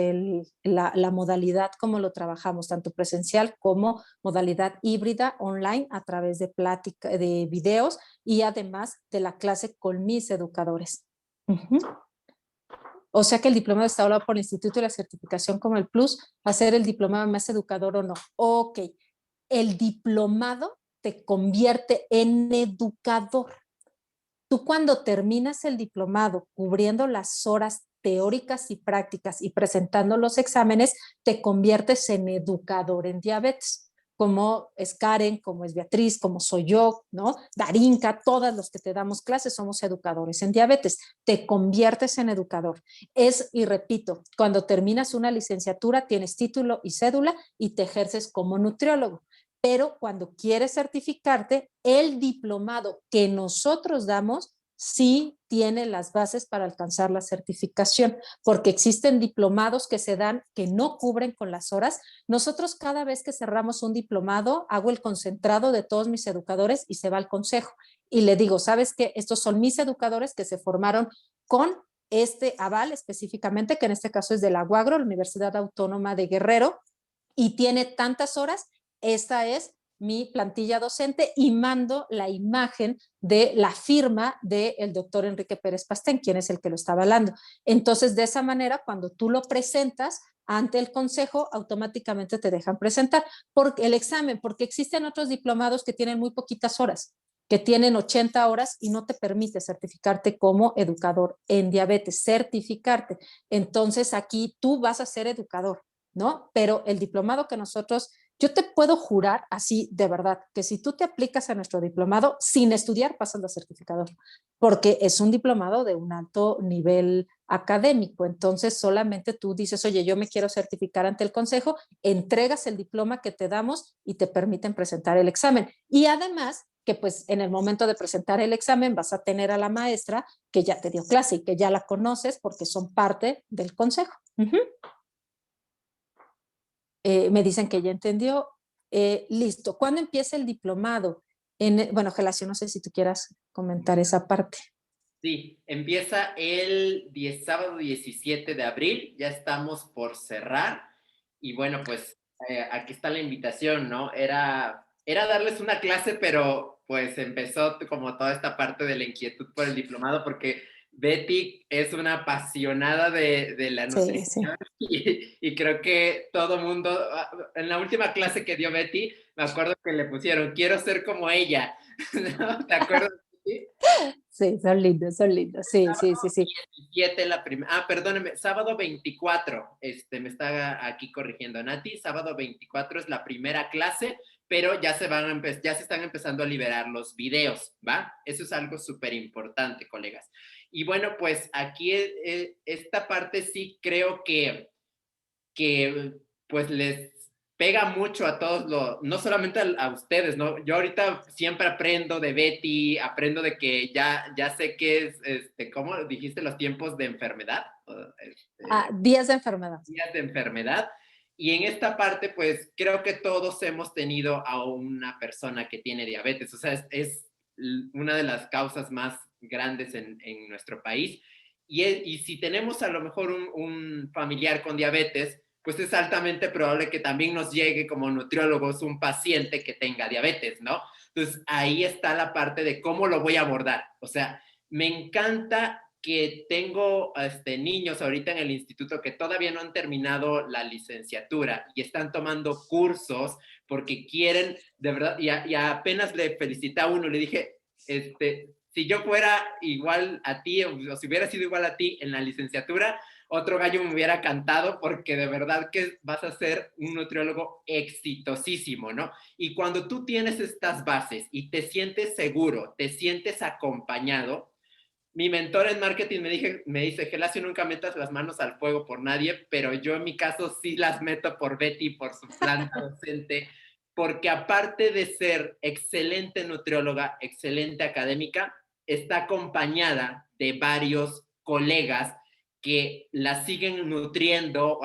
la modalidad, como lo trabajamos, tanto presencial como modalidad híbrida online a través de plática, de videos y además de la clase con mis educadores. Uh-huh. O sea que el diplomado está hablado por el instituto y la certificación como el plus, hacer el diplomado más educador o no. Ok, el diplomado te convierte en educador. Tú cuando terminas el diplomado cubriendo las horas teóricas y prácticas y presentando los exámenes, te conviertes en educador en diabetes, como es Karen, como es Beatriz, como soy yo, ¿no? Darinka, todas los que te damos clases somos educadores en diabetes. Te conviertes en educador. Y repito, cuando terminas una licenciatura tienes título y cédula y te ejerces como nutriólogo. Pero cuando quieres certificarte, el diplomado que nosotros damos sí tiene las bases para alcanzar la certificación, porque existen diplomados que se dan que no cubren con las horas. Nosotros cada vez que cerramos un diplomado, hago el concentrado de todos mis educadores y se va al consejo. Y le digo, ¿sabes qué? Estos son mis educadores que se formaron con este aval específicamente, que en este caso es de la UAGRO, la Universidad Autónoma de Guerrero, y tiene tantas horas. Esta es mi plantilla docente y mando la imagen de la firma del doctor Enrique Pérez Pastén, quien es el que lo está avalando. Entonces, de esa manera, cuando tú lo presentas ante el consejo, automáticamente te dejan presentar el examen, porque existen otros diplomados que tienen muy poquitas horas. que tienen 80 horas y no te permite certificarte como educador en diabetes, certificarte. Entonces aquí tú vas a ser educador, ¿no? Pero el diplomado que nosotros, yo te puedo jurar así de verdad, que si tú te aplicas a nuestro diplomado sin estudiar, pasas a certificador, porque es un diplomado de un alto nivel académico. Entonces solamente tú dices, oye, yo me quiero certificar ante el consejo, entregas el diploma que te damos y te permiten presentar el examen. Y además que pues en el momento de presentar el examen vas a tener a la maestra que ya te dio clase y que ya la conoces porque son parte del consejo. Me dicen que ya entendió. Listo. ¿Cuándo empieza el diplomado? Bueno, Gelacio, no sé si tú quieras comentar esa parte. Sí, empieza el sábado 17 de abril, ya estamos por cerrar. Y bueno, pues aquí está la invitación, ¿no? Era darles una clase, pero pues empezó como toda esta parte de la inquietud por el diplomado, porque Betty es una apasionada de la Sí, sí. nutrición y creo que todo mundo, en la última clase que dio Betty, me acuerdo que le pusieron, quiero ser como ella, ¿no? ¿Te acuerdas? Sí, son lindos, son lindos. Sí, sí, sí, sí. 17 la primera, perdóneme, sábado 24, me está aquí corrigiendo Nati, sábado 24 es la primera clase, pero ya ya se están empezando a liberar los videos, ¿va? Eso es algo súper importante, colegas. Y bueno, pues aquí esta parte sí creo que pues les pega mucho a todos, no solamente a ustedes, ¿no? Yo ahorita siempre aprendo de Betty, aprendo de que ya sé qué es, ¿cómo dijiste? Los tiempos de enfermedad. Días de enfermedad. Días de enfermedad. Y en esta parte, pues creo que todos hemos tenido a una persona que tiene diabetes, o sea, es una de las causas más grandes en nuestro país. Y si tenemos a lo mejor un familiar con diabetes, pues es altamente probable que también nos llegue como nutriólogos un paciente que tenga diabetes, ¿no? Entonces ahí está la parte de cómo lo voy a abordar. O sea, me encanta que tengo niños ahorita en el instituto que todavía no han terminado la licenciatura y están tomando cursos porque quieren, de verdad, y apenas le felicité a uno, le dije, si yo fuera igual a ti, o si hubiera sido igual a ti en la licenciatura, otro gallo me hubiera cantado porque de verdad que vas a ser un nutriólogo exitosísimo, ¿no? Y cuando tú tienes estas bases y te sientes seguro, te sientes acompañado, mi mentor en marketing me dice, Gelacio, nunca metas las manos al fuego por nadie, pero yo en mi caso sí las meto por Betty, por su planta docente, porque aparte de ser excelente nutrióloga, excelente académica, está acompañada de varios colegas que la siguen nutriendo,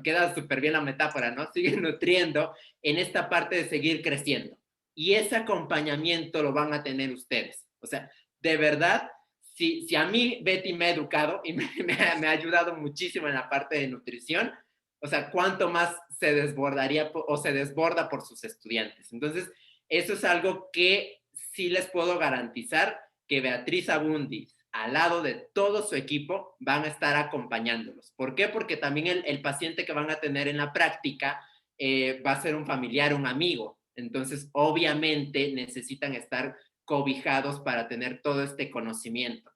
queda súper bien la metáfora, ¿no? Siguen nutriendo en esta parte de seguir creciendo. Y ese acompañamiento lo van a tener ustedes. O sea, de verdad, si a mí Betty me ha educado y me ha ayudado muchísimo en la parte de nutrición, o sea, cuánto más se desbordaría o se desborda por sus estudiantes. Entonces, eso es algo que sí les puedo garantizar que Beatriz Abundis, al lado de todo su equipo, van a estar acompañándolos. ¿Por qué? Porque también el paciente que van a tener en la práctica va a ser un familiar, un amigo. Entonces, obviamente, necesitan estar cobijados para tener todo este conocimiento.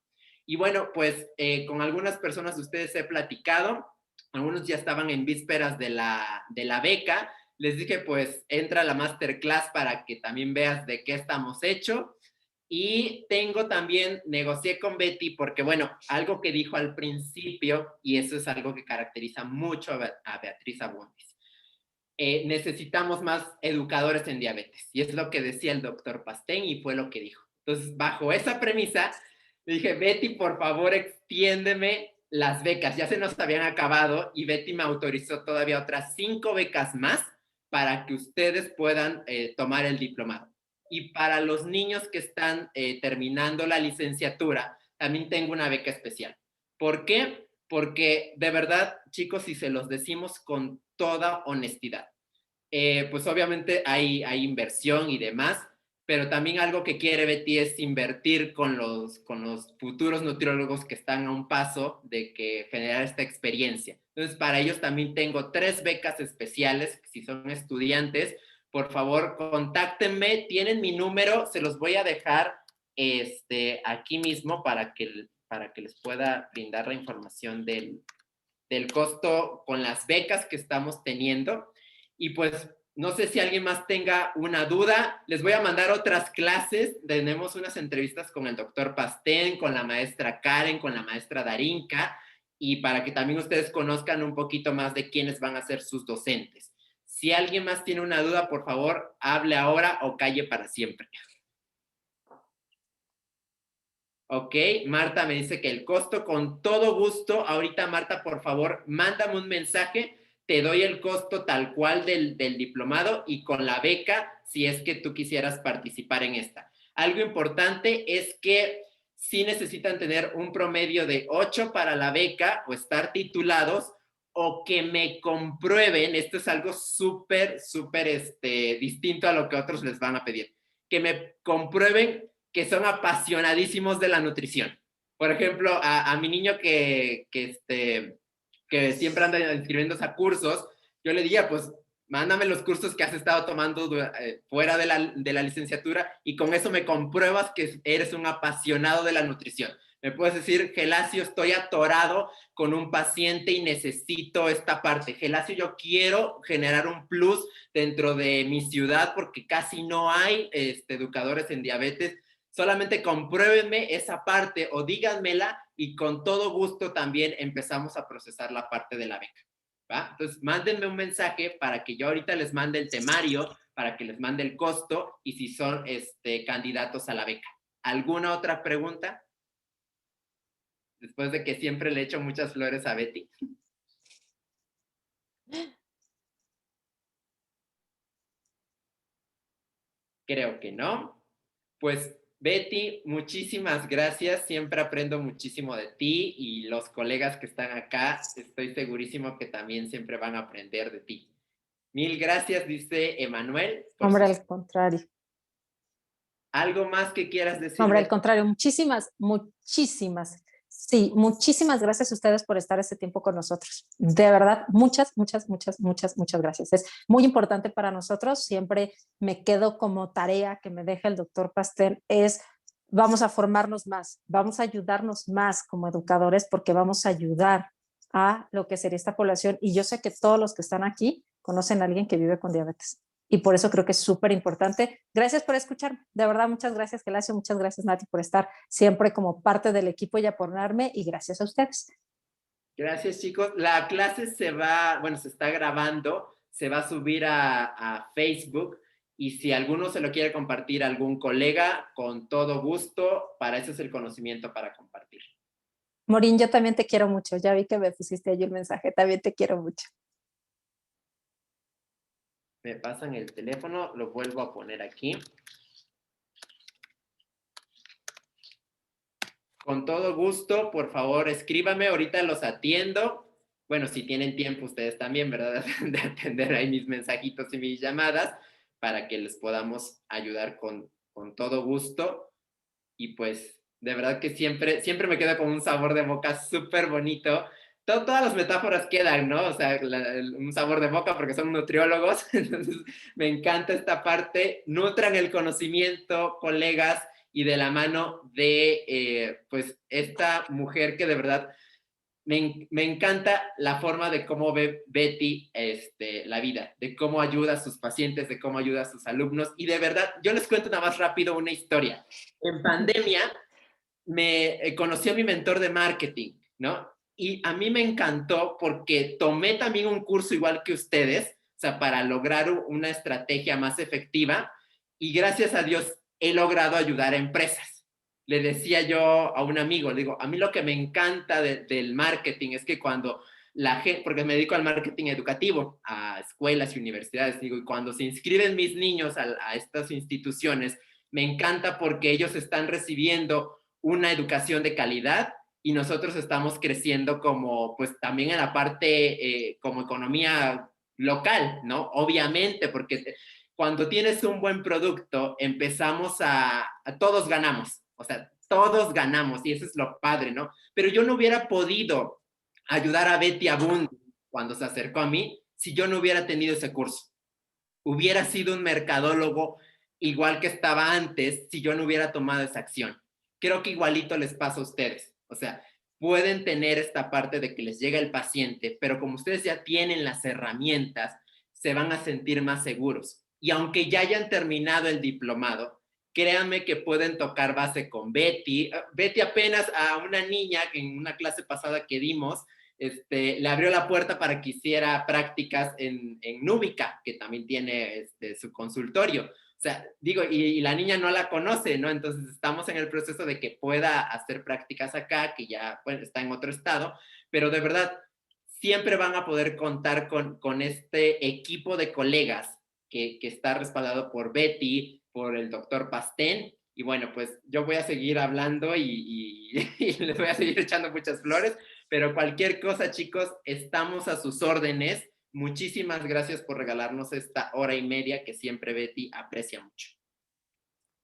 Y bueno, pues con algunas personas de ustedes he platicado, algunos ya estaban en vísperas de la beca, les dije pues entra a la masterclass para que también veas de qué estamos hechos. Y tengo también, negocié con Betty porque, bueno, algo que dijo al principio, y eso es algo que caracteriza mucho a Beatriz Abundis. Necesitamos más educadores en diabetes. Y es lo que decía el doctor Pastén y fue lo que dijo. Entonces, bajo esa premisa, le dije, Betty, por favor, extiéndeme las becas. Ya se nos habían acabado y Betty me autorizó todavía otras 5 becas más para que ustedes puedan tomar el diplomado. Y para los niños que están terminando la licenciatura, también tengo una beca especial. ¿Por qué? Porque de verdad, chicos, si se los decimos con toda honestidad, pues obviamente hay inversión y demás, pero también algo que quiere Betty es invertir con los futuros nutriólogos que están a un paso de que generar esta experiencia. Entonces, para ellos también tengo 3 becas especiales, si son estudiantes, por favor, contáctenme, tienen mi número, se los voy a dejar aquí mismo para que les pueda brindar la información del costo con las becas que estamos teniendo. Y pues no sé si alguien más tenga una duda. Les voy a mandar otras clases. Tenemos unas entrevistas con el doctor Pastén, con la maestra Karen, con la maestra Darinka, y para que también ustedes conozcan un poquito más de quiénes van a ser sus docentes. Si alguien más tiene una duda, por favor, hable ahora o calle para siempre. Ok, Marta me dice que el costo, con todo gusto. Ahorita, Marta, por favor, mándame un mensaje, te doy el costo tal cual del diplomado y con la beca, si es que tú quisieras participar en esta. Algo importante es que sí necesitan tener un promedio de 8 para la beca o estar titulados, o que me comprueben, esto es algo súper distinto a lo que otros les van a pedir, que me comprueben que son apasionadísimos de la nutrición. Por ejemplo, a mi niño que siempre anda inscribiéndose a cursos, yo le diría, pues, mándame los cursos que has estado tomando fuera de la licenciatura, y con eso me compruebas que eres un apasionado de la nutrición. Me puedes decir, Gelacio, estoy atorado con un paciente y necesito esta parte. Gelacio, yo quiero generar un plus dentro de mi ciudad porque casi no hay educadores en diabetes. Solamente compruébenme esa parte o díganmela y con todo gusto también empezamos a procesar la parte de la beca, ¿va? Entonces, mándenme un mensaje para que yo ahorita les mande el temario, para que les mande el costo y si son candidatos a la beca. ¿Alguna otra pregunta? Después de que siempre le echo muchas flores a Betty. Creo que no. Pues Betty, muchísimas gracias. Siempre aprendo muchísimo de ti y los colegas que están acá, estoy segurísimo que también siempre van a aprender de ti. Mil gracias, dice Emanuel. Hombre, al contrario. ¿Algo más que quieras decir? Hombre, al contrario, muchísimas, sí, muchísimas gracias a ustedes por estar este tiempo con nosotros. De verdad, muchas gracias. Es muy importante para nosotros. Siempre me quedo como tarea que me deja el doctor Pastén, es vamos a formarnos más, vamos a ayudarnos más como educadores porque vamos a ayudar a lo que sería esta población. Y yo sé que todos los que están aquí conocen a alguien que vive con diabetes. Y por eso creo que es súper importante. Gracias por escucharme. De verdad, muchas gracias, Gelacio. Muchas gracias, Nati, por estar siempre como parte del equipo y apoyarme. Y gracias a ustedes. Gracias, chicos. La clase se está grabando, se va a subir a Facebook. Y si alguno se lo quiere compartir a algún colega, con todo gusto, para eso es el conocimiento, para compartir. Morín, yo también te quiero mucho. Ya vi que me pusiste allí el mensaje. También te quiero mucho. Me pasan el teléfono, lo vuelvo a poner aquí. Con todo gusto, por favor, escríbame, ahorita los atiendo. Bueno, si tienen tiempo ustedes también, ¿verdad? De atender ahí mis mensajitos y mis llamadas para que les podamos ayudar con todo gusto. Y pues, de verdad que siempre me queda con un sabor de boca súper bonito. Todas las metáforas quedan, ¿no? O sea, un sabor de boca porque son nutriólogos. Entonces, me encanta esta parte. Nutran el conocimiento, colegas, y de la mano de, pues, esta mujer que de verdad me encanta la forma de cómo ve Betty la vida, de cómo ayuda a sus pacientes, de cómo ayuda a sus alumnos. Y de verdad, yo les cuento nada más rápido una historia. En pandemia me conocí a mi mentor de marketing, ¿no? Y a mí me encantó porque tomé también un curso igual que ustedes, o sea, para lograr una estrategia más efectiva, y gracias a Dios he logrado ayudar a empresas. Le decía yo a un amigo, le digo, a mí lo que me encanta del marketing es que cuando la gente, porque me dedico al marketing educativo, a escuelas y universidades, digo, y cuando se inscriben mis niños a estas instituciones, me encanta porque ellos están recibiendo una educación de calidad y nosotros estamos creciendo como, pues también en la parte como economía local, ¿no? Obviamente, porque cuando tienes un buen producto, empezamos todos ganamos, o sea, todos ganamos y eso es lo padre, ¿no? Pero yo no hubiera podido ayudar a Betty Abund cuando se acercó a mí si yo no hubiera tenido ese curso. hubiera sido un mercadólogo igual que estaba antes si yo no hubiera tomado esa acción. Creo que igualito les pasa a ustedes. O sea, pueden tener esta parte de que les llega el paciente, pero como ustedes ya tienen las herramientas, se van a sentir más seguros. Y aunque ya hayan terminado el diplomado, créanme que pueden tocar base con Betty. Betty apenas a una niña en una clase pasada que dimos, le abrió la puerta para que hiciera prácticas en Núbica, que también tiene su consultorio. O sea, digo, y la niña no la conoce, ¿no? Entonces estamos en el proceso de que pueda hacer prácticas acá, que ya pues, está en otro estado, pero de verdad, siempre van a poder contar con este equipo de colegas que está respaldado por Betty, por el doctor Pastén, y bueno, pues yo voy a seguir hablando y les voy a seguir echando muchas flores, pero cualquier cosa, chicos, estamos a sus órdenes. Muchísimas gracias por regalarnos esta hora y media que siempre Betty aprecia mucho.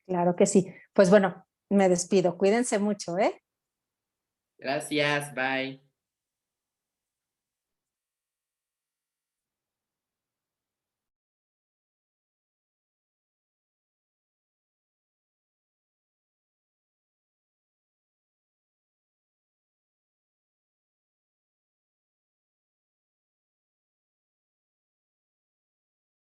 Claro que sí. Pues bueno, me despido. Cuídense mucho, ¿eh? Gracias, bye.